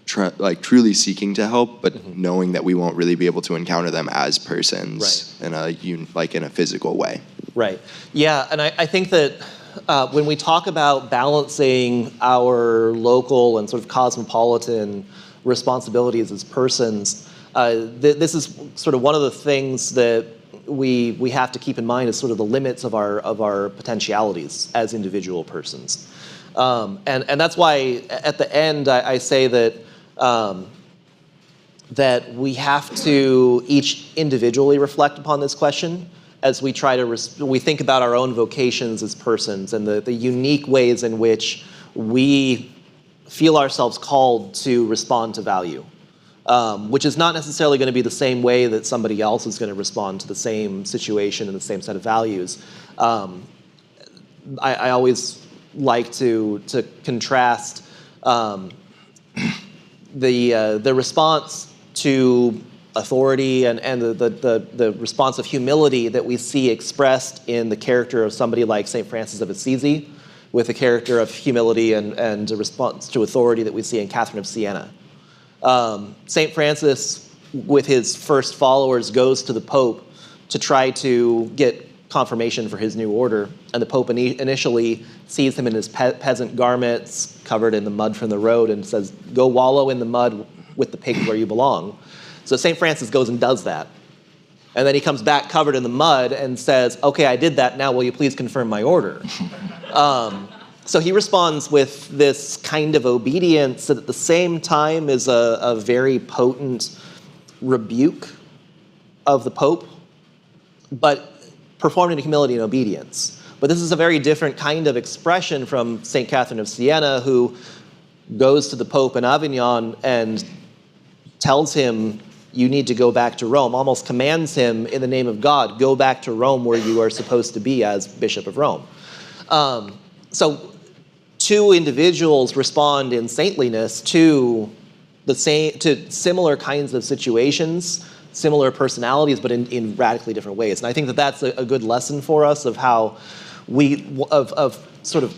truly seeking to help, but knowing that we won't really be able to encounter them as persons in a physical way? Right. Yeah, and I think that when we talk about balancing our local and sort of cosmopolitan responsibilities as persons, this is sort of one of the things that we have to keep in mind is sort of the limits of our potentialities as individual persons. And that's why at the end I say that that we have to each individually reflect upon this question as we try to we think about our own vocations as persons and the unique ways in which we feel ourselves called to respond to value, which is not necessarily going to be the same way that somebody else is going to respond to the same situation and the same set of values. I always like to contrast the response to authority and the response of humility that we see expressed in the character of somebody like St. Francis of Assisi, with the character of humility and a response to authority that we see in Catherine of Siena. St. Francis, with his first followers, goes to the Pope to try to get confirmation for his new order, and the Pope initially sees him in his peasant garments, covered in the mud from the road, and says, "Go wallow in the mud with the pigs where you belong." So St. Francis goes and does that. And then he comes back covered in the mud and says, "Okay, I did that, now will you please confirm my order?" So he responds with this kind of obedience that at the same time is a very potent rebuke of the Pope, but performed in humility and obedience. But this is a very different kind of expression from St. Catherine of Siena, who goes to the Pope in Avignon and tells him, "You need to go back to Rome," almost commands him in the name of God, "Go back to Rome where you are supposed to be as Bishop of Rome." So two individuals respond in saintliness to similar kinds of situations, similar personalities, but in radically different ways. And I think that that's a good lesson for us of how of sort of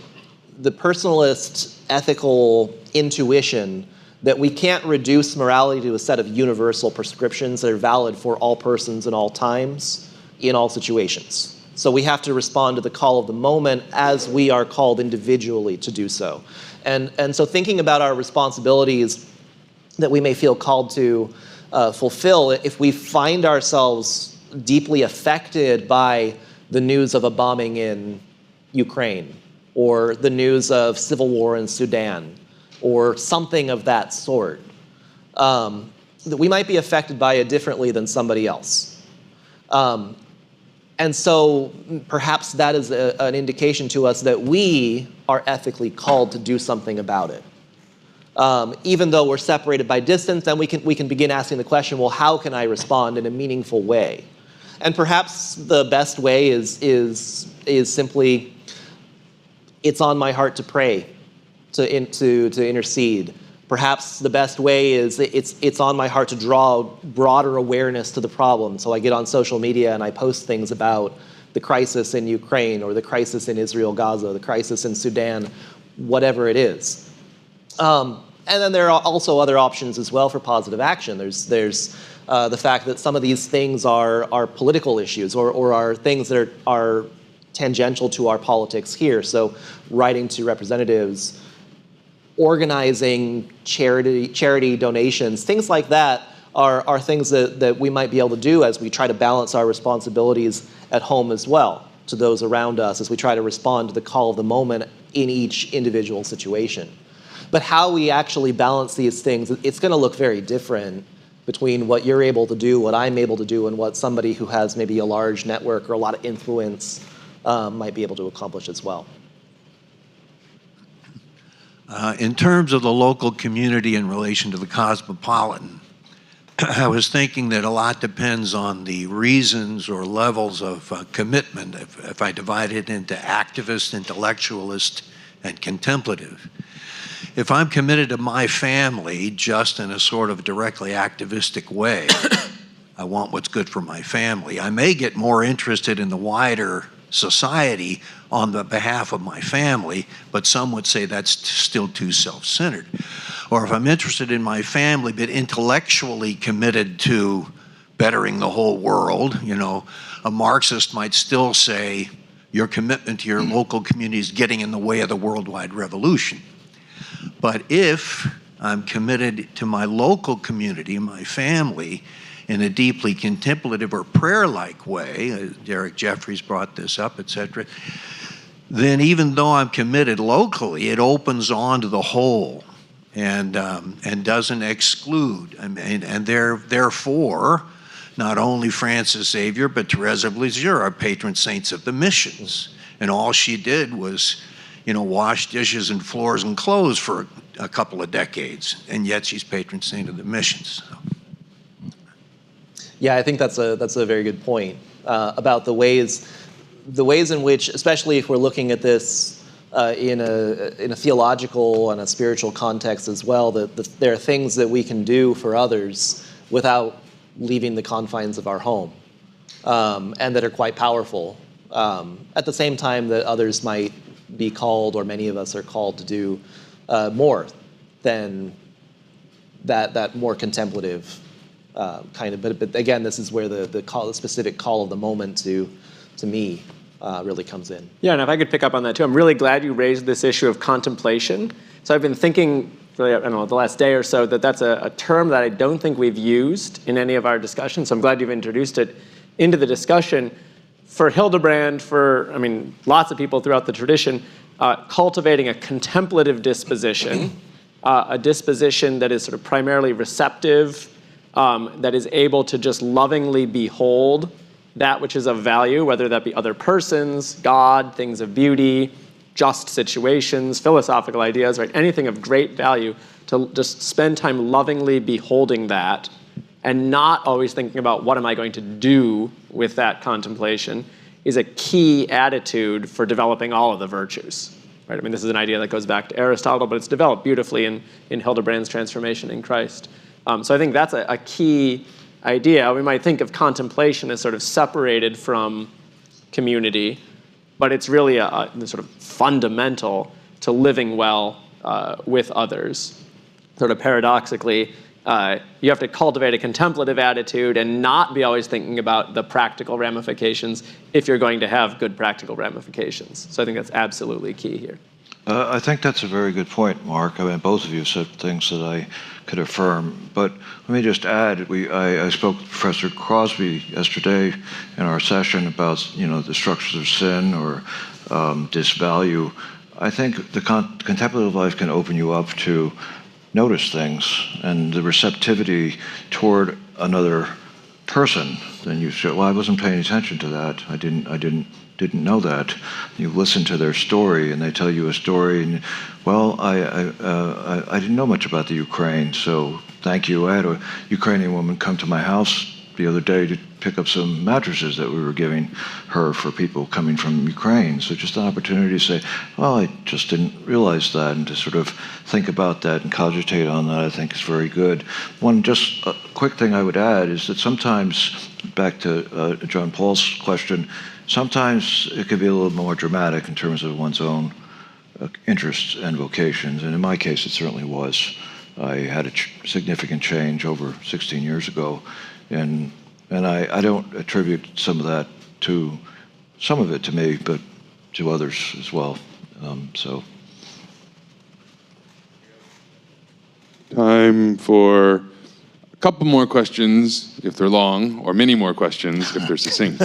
the personalist ethical intuition that we can't reduce morality to a set of universal prescriptions that are valid for all persons in all times, in all situations. So we have to respond to the call of the moment as we are called individually to do so. And so thinking about our responsibilities that we may feel called to fulfill, if we find ourselves deeply affected by the news of a bombing in Ukraine, or the news of civil war in Sudan, or something of that sort, that we might be affected by it differently than somebody else. And so perhaps that is an indication to us that we are ethically called to do something about it. Even though we're separated by distance, then we can begin asking the question, well, how can I respond in a meaningful way? And perhaps the best way is simply, it's on my heart to pray, to intercede. Perhaps the best way is it's on my heart to draw broader awareness to the problem. So I get on social media and I post things about the crisis in Ukraine, or the crisis in Israel, Gaza, the crisis in Sudan, whatever it is. And then there are also other options as well for positive action. There's the fact that some of these things are political issues, or are things that are tangential to our politics here. So writing to representatives, organizing charity donations, things like that are things that we might be able to do as we try to balance our responsibilities at home as well to those around us, as we try to respond to the call of the moment in each individual situation. But how we actually balance these things, it's going to look very different between what you're able to do, what I'm able to do, and what somebody who has maybe a large network or a lot of influence might be able to accomplish as well. In terms of the local community in relation to the Cosmopolitan, I was thinking that a lot depends on the reasons or levels of commitment, if I divide it into activist, intellectualist, and contemplative. If I'm committed to my family just in a sort of directly activistic way, I want what's good for my family, I may get more interested in the wider society on the behalf of my family, but some would say that's still too self-centered. Or if I'm interested in my family but intellectually committed to bettering the whole world, a Marxist might still say your commitment to your local community is getting in the way of the worldwide revolution. But if I'm committed to my local community, my family, in a deeply contemplative or prayer-like way, Derek Jeffries brought this up, etc., then even though I'm committed locally, it opens on to the whole and doesn't exclude. And therefore, not only Francis Xavier, but Teresa of Lisieux are patron saints of the missions. And all she did was, wash dishes and floors and clothes for a couple of decades, and yet she's patron saint of the missions. Yeah, I think that's a very good point about the ways in which, especially if we're looking at this in a theological and a spiritual context as well, that there are things that we can do for others without leaving the confines of our home, and that are quite powerful. At the same time that others might be called, or many of us are called to do more than that more contemplative kind of. But again, this is where the specific call of the moment to me really comes in. Yeah, and if I could pick up on that too, I'm really glad you raised this issue of contemplation. So I've been thinking, really, I don't know, the last day or so, that's a term that I don't think we've used in any of our discussions. So I'm glad you've introduced it into the discussion. For Hildebrand, lots of people throughout the tradition, cultivating a contemplative disposition, a disposition that is sort of primarily receptive, that is able to just lovingly behold that which is of value, whether that be other persons, God, things of beauty, just situations, philosophical ideas, right? Anything of great value, to just spend time lovingly beholding that, and not always thinking about what am I going to do with that contemplation, is a key attitude for developing all of the virtues. Right? This is an idea that goes back to Aristotle, but it's developed beautifully in Hildebrand's Transformation in Christ. So I think that's a key idea. We might think of contemplation as sort of separated from community, but it's really a sort of fundamental to living well with others. sort of paradoxically, you have to cultivate a contemplative attitude and not be always thinking about the practical ramifications if you're going to have good practical ramifications. So I think that's absolutely key here. I think that's a very good point, Mark. I mean, both of you said things that I could affirm. But let me just add, I spoke with Professor Crosby yesterday in our session about, the structures of sin or disvalue. I think the contemplative life can open you up to notice things and the receptivity toward another person. Then you say, well, I wasn't paying attention to that. I didn't know that. You listen to their story, and they tell you a story, and well, I didn't know much about the Ukraine, so thank you. I had a Ukrainian woman come to my house the other day to pick up some mattresses that we were giving her for people coming from Ukraine. So just an opportunity to say, well, I just didn't realize that, and to sort of think about that and cogitate on that, I think is very good. One just quick thing I would add is that sometimes, back to John Paul's question, sometimes it can be a little more dramatic in terms of one's own interests and vocations, and in my case it certainly was. I had a significant change over 16 years ago, and I don't attribute some of it to me, but to others as well. Time for a couple more questions if they're long, or many more questions if they're succinct.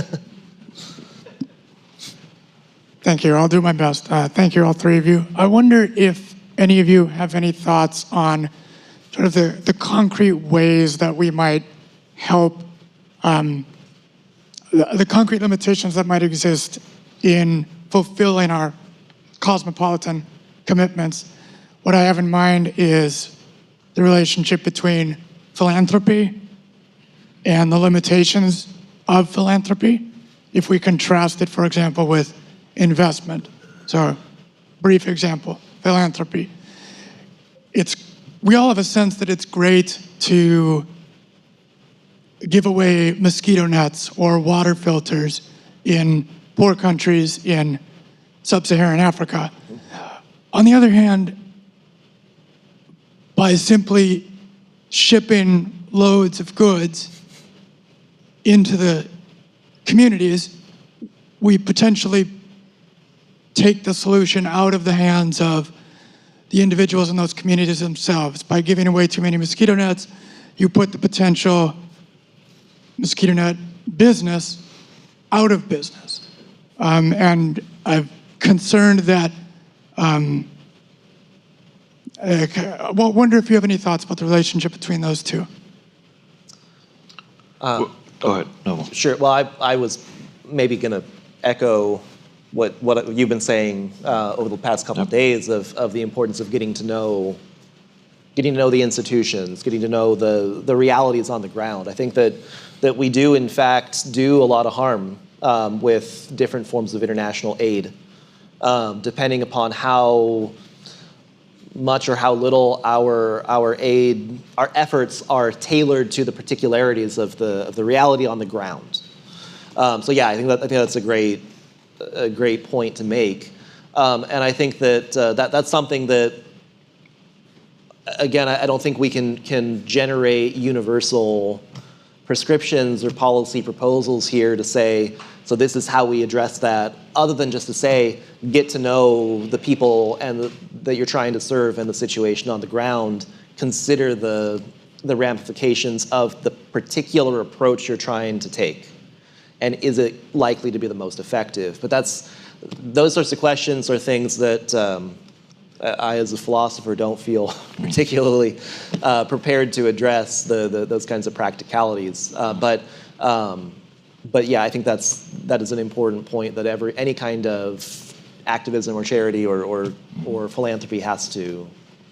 Thank you. I'll do my best. Thank you, all three of you. I wonder if any of you have any thoughts on sort of the concrete ways that we might help, the concrete limitations that might exist in fulfilling our cosmopolitan commitments. What I have in mind is the relationship between philanthropy and the limitations of philanthropy. If we contrast it, for example, with investment. So, brief example, philanthropy. We all have a sense that it's great to give away mosquito nets or water filters in poor countries in sub-Saharan Africa. On the other hand, by simply shipping loads of goods into the communities, we potentially take the solution out of the hands of the individuals in those communities themselves. By giving away too many mosquito nets, you put the potential mosquito net business out of business. And I'm concerned that, wonder if you have any thoughts about the relationship between those two. Go ahead, Noble. Sure. Well, I was maybe going to echo what you've been saying over the past couple of days of the importance of getting to know the institutions, getting to know the realities on the ground. I think that we do, in fact, do a lot of harm with different forms of international aid, depending upon how much or how little our aid, our efforts are tailored to the particularities of the reality on the ground. So yeah, I think that's a great point to make, and I think that that's something that, again, I don't think we can generate universal prescriptions or policy proposals here to say, so this is how we address that, other than just to say, get to know the people that you're trying to serve and the situation on the ground, consider the ramifications of the particular approach you're trying to take, and is it likely to be the most effective? But those sorts of questions are things that I, as a philosopher, don't feel particularly prepared to address those kinds of practicalities. But yeah, I think that is an important point that any kind of activism or charity or philanthropy has to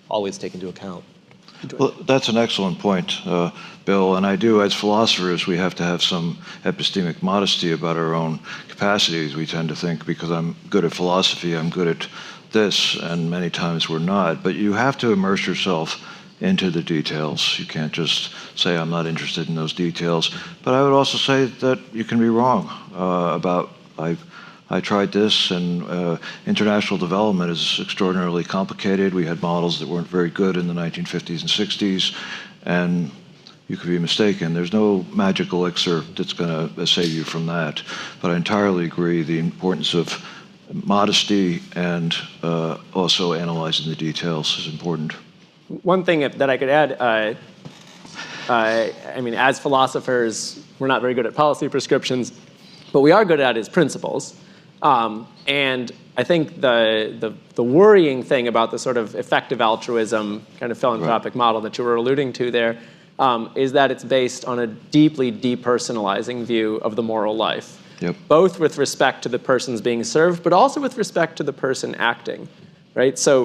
always take into account. Well, that's an excellent point, Bill. And I do, as philosophers, we have to have some epistemic modesty about our own capacities. We tend to think, because I'm good at philosophy, I'm good at this, and many times we're not. But you have to immerse yourself into the details. You can't just say, I'm not interested in those details. But I would also say that you can be wrong about, I tried this, and international development is extraordinarily complicated. We had models that weren't very good in the 1950s and 60s, and you could be mistaken. There's no magic elixir that's going to save you from that. But I entirely agree the importance of modesty and also analyzing the details is important. One thing that I could add, I mean, as philosophers, we're not very good at policy prescriptions, but we are good at is principles. And I think the worrying thing about the sort of effective altruism kind of philanthropic model that you were alluding to there is that it's based on a deeply depersonalizing view of the moral life, both with respect to the persons being served, but also with respect to the person acting, right? So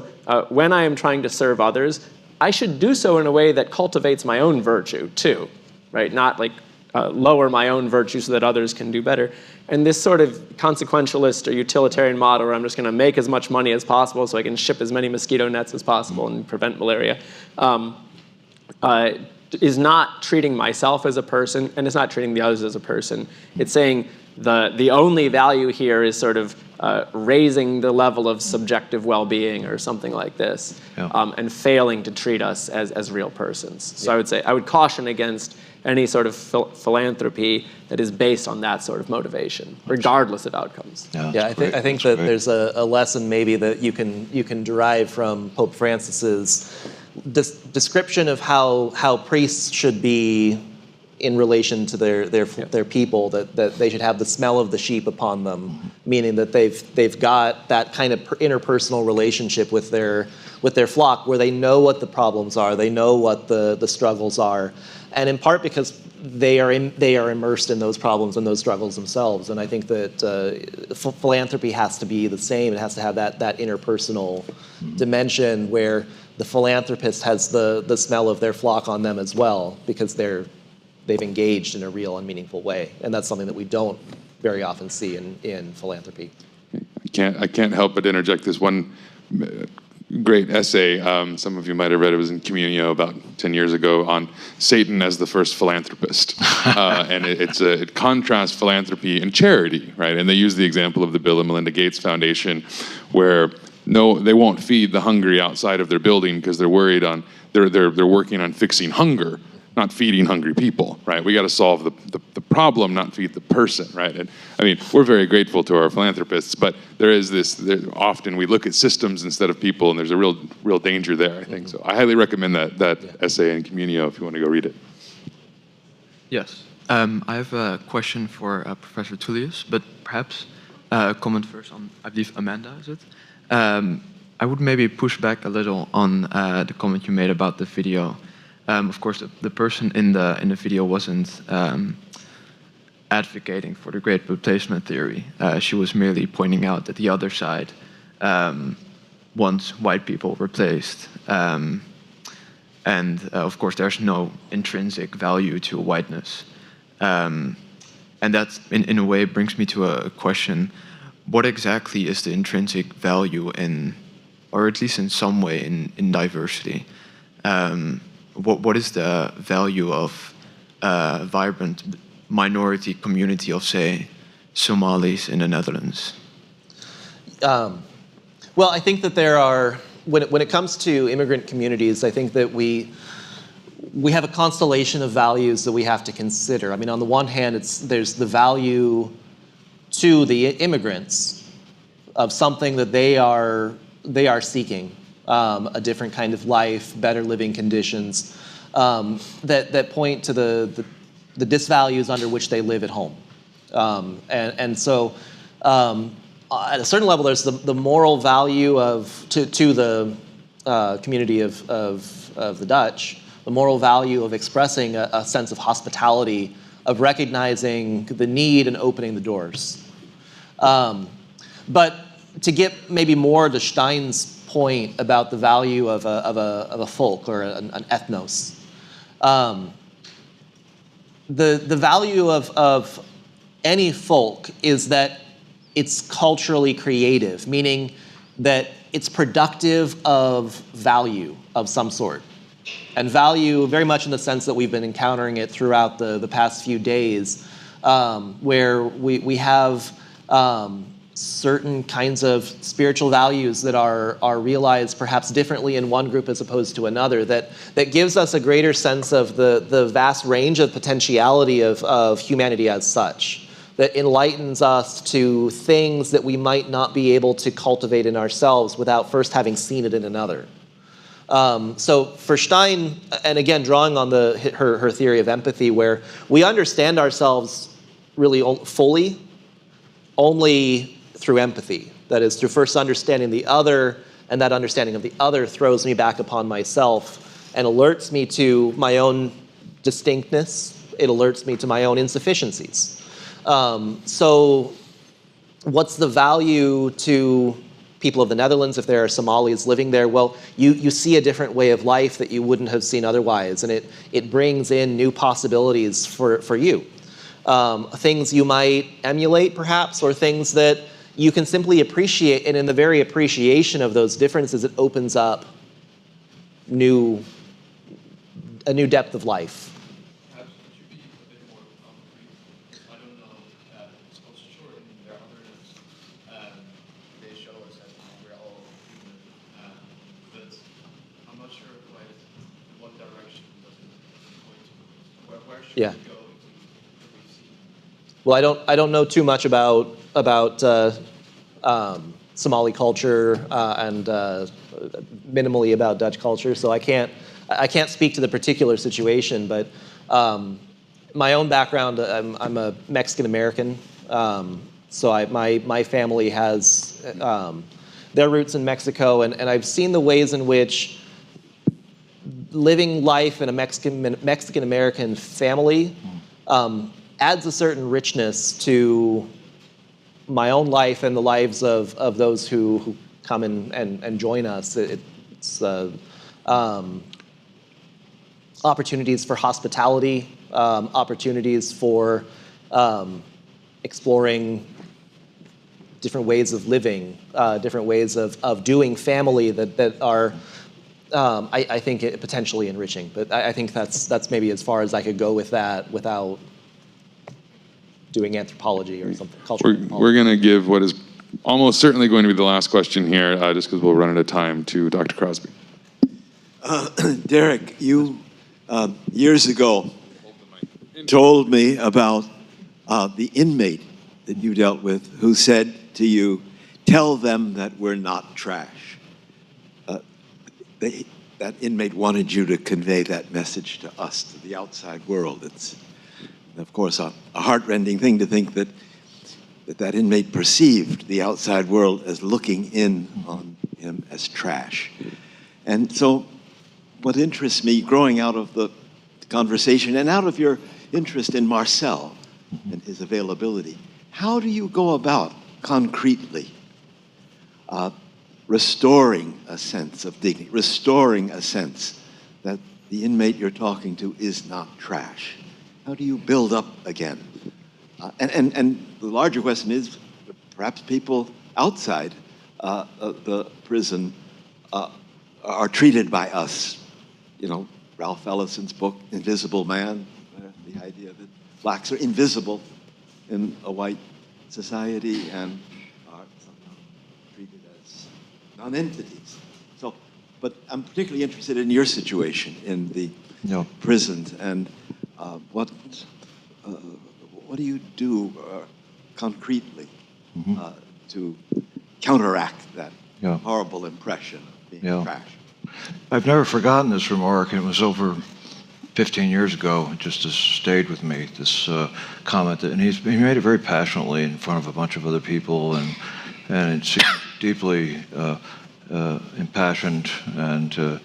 when I am trying to serve others, I should do so in a way that cultivates my own virtue too, right? Not like lower my own virtue so that others can do better. And this sort of consequentialist or utilitarian model where I'm just going to make as much money as possible so I can ship as many mosquito nets as possible and prevent malaria, is not treating myself as a person, and it's not treating the others as a person. It's saying the only value here is sort of raising the level of subjective well-being or something like this, and failing to treat us as real persons. So I would say I would caution against any sort of philanthropy that is based on that sort of motivation, regardless of outcomes. I think that there's a lesson maybe that you can derive from Pope Francis's description of how priests should be in relation to their people, that they should have the smell of the sheep upon them, meaning that they've got that kind of interpersonal relationship with their flock where they know what the problems are, they know what the struggles are, and in part because they are immersed in those problems and those struggles themselves. And I think that philanthropy has to be the same. It has to have that interpersonal dimension where the philanthropist has the smell of their flock on them as well, because they've engaged in a real and meaningful way. And that's something that we don't very often see in philanthropy. I can't help but interject this one great essay. Some of you might have read it. It was in Communio about 10 years ago on Satan as the first philanthropist. And it contrasts philanthropy and charity, right? And they use the example of the Bill and Melinda Gates Foundation, where they won't feed the hungry outside of their building because they're worried they're working on fixing hunger, not feeding hungry people, right? We got to solve the problem, not feed the person, right? And I mean, we're very grateful to our philanthropists, but often we look at systems instead of people, and there's a real danger there, I think. So I highly recommend that essay in Communio if you want to go read it. Yes. I have a question for Professor Tullius, but perhaps a comment first on, I believe, Amanda, is it? I would maybe push back a little on the comment you made about the video. Of course, the person in the video wasn't advocating for the great replacement theory. She was merely pointing out that the other side wants white people replaced. And of course, there's no intrinsic value to whiteness. And that, in a way, brings me to a question. What exactly is the intrinsic value in, or at least in some way, in diversity? What is the value of a vibrant minority community of, say, Somalis in the Netherlands? Well, I think that there are, when it comes to immigrant communities, I think that we have a constellation of values that we have to consider. I mean, on the one hand, there's the value to the immigrants of something that they are seeking, a different kind of life, better living conditions, that point to the disvalues under which they live at home. And so at a certain level, there's the moral value to the community of the Dutch, the moral value of expressing a sense of hospitality, of recognizing the need and opening the doors. But to get maybe more to Stein's point about the value of a folk or an ethnos, the value of any folk is that it's culturally creative, meaning that it's productive of value of some sort. And value very much in the sense that we've been encountering it throughout the past few days, where we have certain kinds of spiritual values that are realized perhaps differently in one group as opposed to another, that gives us a greater sense of the vast range of potentiality of humanity as such, that enlightens us to things that we might not be able to cultivate in ourselves without first having seen it in another. So for Stein, and again, drawing on her theory of empathy, where we understand ourselves really fully only through empathy. That is, through first understanding the other, and that understanding of the other throws me back upon myself and alerts me to my own distinctness. It alerts me to my own insufficiencies. So what's the value to people of the Netherlands if there are Somalis living there? Well, you see a different way of life that you wouldn't have seen otherwise, and it brings in new possibilities for you. Things you might emulate, perhaps, or things that you can simply appreciate, and in the very appreciation of those differences, it opens up a new depth of life. Perhaps it should be a bit more concrete. I don't know. It's also sure in their otherness, they show us that we're all human, but I'm not sure quite what direction does it point to. Where should we go to receive? Well, I don't know too much about Somali culture and minimally about Dutch culture, so I can't speak to the particular situation. But my own background, I'm a Mexican American, so my family has their roots in Mexico, and I've seen the ways in which living life in a Mexican American family adds a certain richness to my own life and the lives of those who come and join us. It's opportunities for hospitality, opportunities for exploring different ways of living, different ways of doing family that are, I think, potentially enriching. But I think that's maybe as far as I could go with that without doing anthropology or something. We're going to give what is almost certainly going to be the last question here, just because we'll run out of time, to Dr. Crosby. Derek, you years ago told me about the inmate that you dealt with who said to you, "Tell them that we're not trash." That inmate wanted you to convey that message to us, to the outside world. It's, of course, a heartrending thing to think that inmate perceived the outside world as looking in on him as trash. And so what interests me, growing out of the conversation and out of your interest in Marcel and his availability, how do you go about concretely restoring a sense of dignity, restoring a sense that the inmate you're talking to is not trash? How do you build up again? And the larger question is, perhaps people outside the prison are treated by us. You know, Ralph Ellison's book, Invisible Man, the idea that blacks are invisible in a white society and are somehow treated as non-entities. So, but I'm particularly interested in your situation in the prisons, and what do you do concretely to counteract that horrible impression of being trash? I've never forgotten this remark, and it was over 15 years ago. It just has stayed with me, this comment. And he made it very passionately in front of a bunch of other people, and it seemed deeply impassioned, and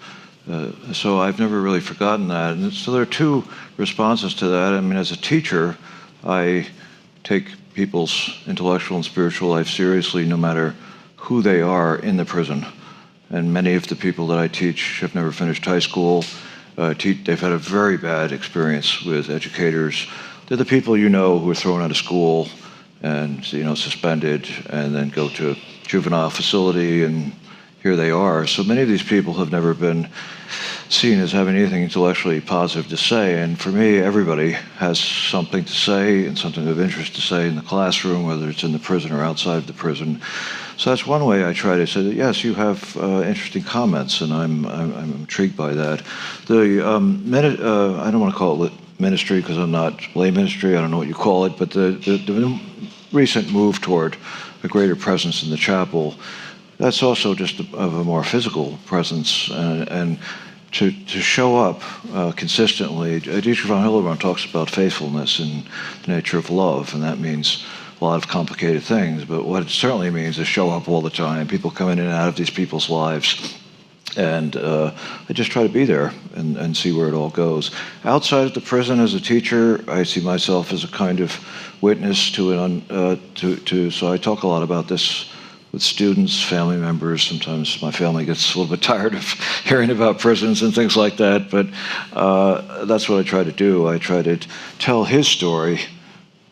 so I've never really forgotten that. And so there are two responses to that. I mean, as a teacher, I take people's intellectual and spiritual life seriously, no matter who they are in the prison. And many of the people that I teach have never finished high school. They've had a very bad experience with educators. They're the people you know who are thrown out of school and suspended, and then go to juvenile facility, and here they are. So many of these people have never been seen as having anything intellectually positive to say. And for me, everybody has something to say and something of interest to say in the classroom, whether it's in the prison or outside of the prison. So that's one way I try to say that, yes, you have interesting comments, and I'm intrigued by that. I don't want to call it ministry because I'm not lay ministry, I don't know what you call it, but the recent move toward a greater presence in the chapel, that's also just of a more physical presence, and to show up consistently. Dietrich von Hildebrand talks about faithfulness and the nature of love, and that means a lot of complicated things, but what it certainly means is show up all the time. People come in and out of these people's lives, and I just try to be there and see where it all goes. Outside of the prison as a teacher, I see myself as a kind of witness so I talk a lot about this with students, family members. Sometimes my family gets a little bit tired of hearing about prisons and things like that, but that's what I try to do. I try to tell his story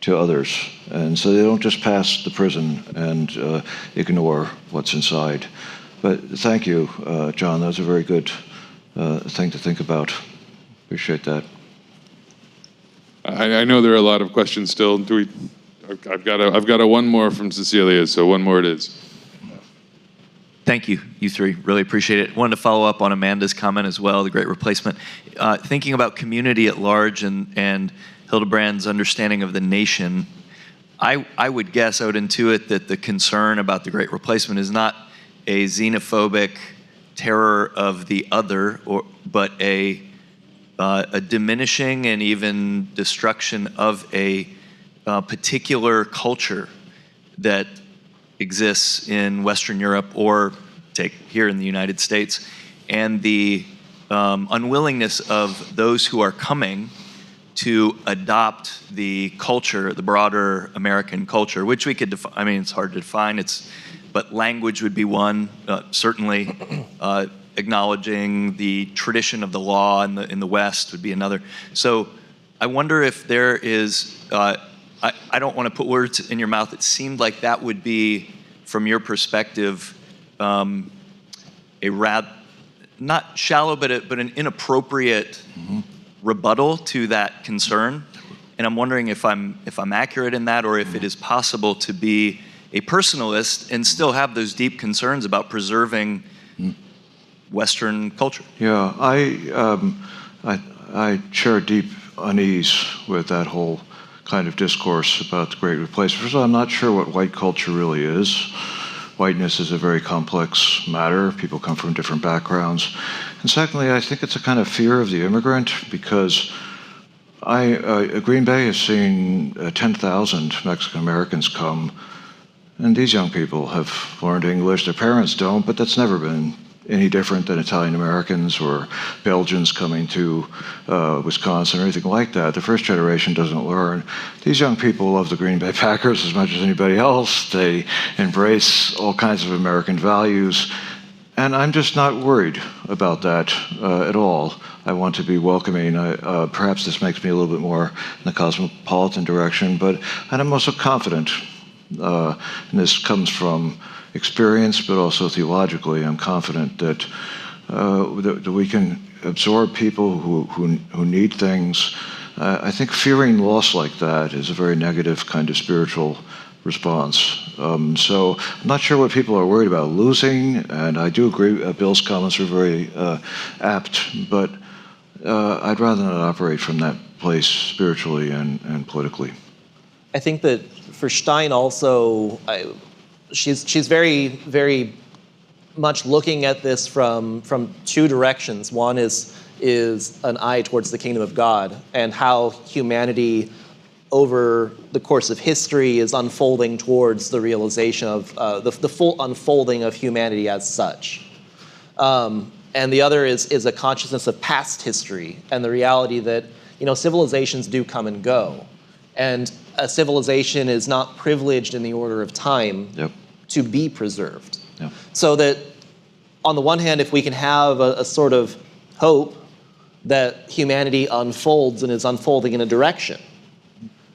to others, and so they don't just pass the prison and ignore what's inside. But thank you, John. That was a very good thing to think about. Appreciate that. I know there are a lot of questions still. I've got a one more from Cecilia, so one more it is. Thank you, you three. Really appreciate it. Wanted to follow up on Amanda's comment as well, the Great Replacement. Thinking about community at large and Hildebrand's understanding of the nation, I would guess, I would intuit that the concern about the Great Replacement is not a xenophobic terror of the other, but a diminishing and even destruction of a particular culture that exists in Western Europe, or take here in the United States, and the unwillingness of those who are coming to adopt the culture, the broader American culture, which we could define. I mean, it's hard to define. But language would be one, certainly. Acknowledging the tradition of the law in the West would be another. So I wonder if there is, I don't want to put words in your mouth. It seemed like that would be, from your perspective, a not shallow, but an inappropriate rebuttal to that concern. And I'm wondering if I'm accurate in that, or if it is possible to be a personalist and still have those deep concerns about preserving Western culture. Yeah, I share deep unease with that whole kind of discourse about the Great Replacement. First of all, I'm not sure what white culture really is. Whiteness is a very complex matter. People come from different backgrounds. And secondly, I think it's a kind of fear of the immigrant, because Green Bay has seen 10,000 Mexican Americans come, and these young people have learned English. Their parents don't, but that's never been any different than Italian Americans or Belgians coming to Wisconsin or anything like that. The first generation doesn't learn. These young people love the Green Bay Packers as much as anybody else. They embrace all kinds of American values. And I'm just not worried about that at all. I want to be welcoming. Perhaps this makes me a little bit more in the cosmopolitan direction, and I'm also confident. And this comes from experience, but also theologically, I'm confident that we can absorb people who need things. I think fearing loss like that is a very negative kind of spiritual response. So I'm not sure what people are worried about losing, and I do agree Bill's comments are very apt, but I'd rather not operate from that place spiritually and politically. I think that for Stein also, she's very, very much looking at this from two directions. One is an eye towards the kingdom of God and how humanity over the course of history is unfolding towards the realization of the full unfolding of humanity as such. And the other is a consciousness of past history and the reality that, civilizations do come and go. And a civilization is not privileged in the order of time to be preserved. Yep. So that on the one hand, if we can have a sort of hope that humanity unfolds and is unfolding in a direction,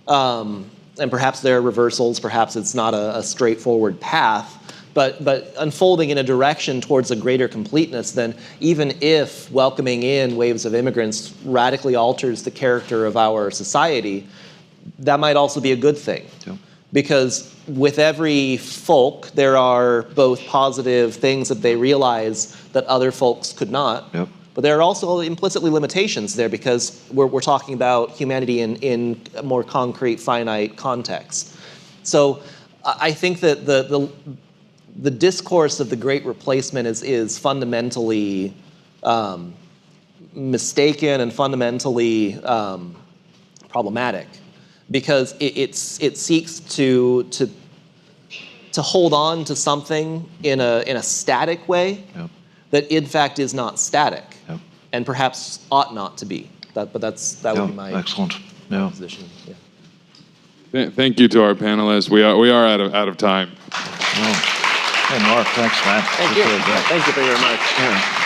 and perhaps there are reversals, perhaps it's not a straightforward path, but unfolding in a direction towards a greater completeness, then even if welcoming in waves of immigrants radically alters the character of our society, that might also be a good thing. Yep. Because with every folk, there are both positive things that they realize that other folks could not. Yep. But there are also implicitly limitations there because we're talking about humanity in a more concrete, finite context. So I think that the discourse of the Great Replacement is fundamentally mistaken and fundamentally problematic because it seeks to hold on to something in a static way. Yep. That in fact is not static, Yep. and perhaps ought not to be. That would be my Excellent. Yeah. position. Yeah. Thank you to our panelists. We are out of time. Well, hey, Mark, thanks, man. Thank you. Appreciate that. Thank you very much. Yeah.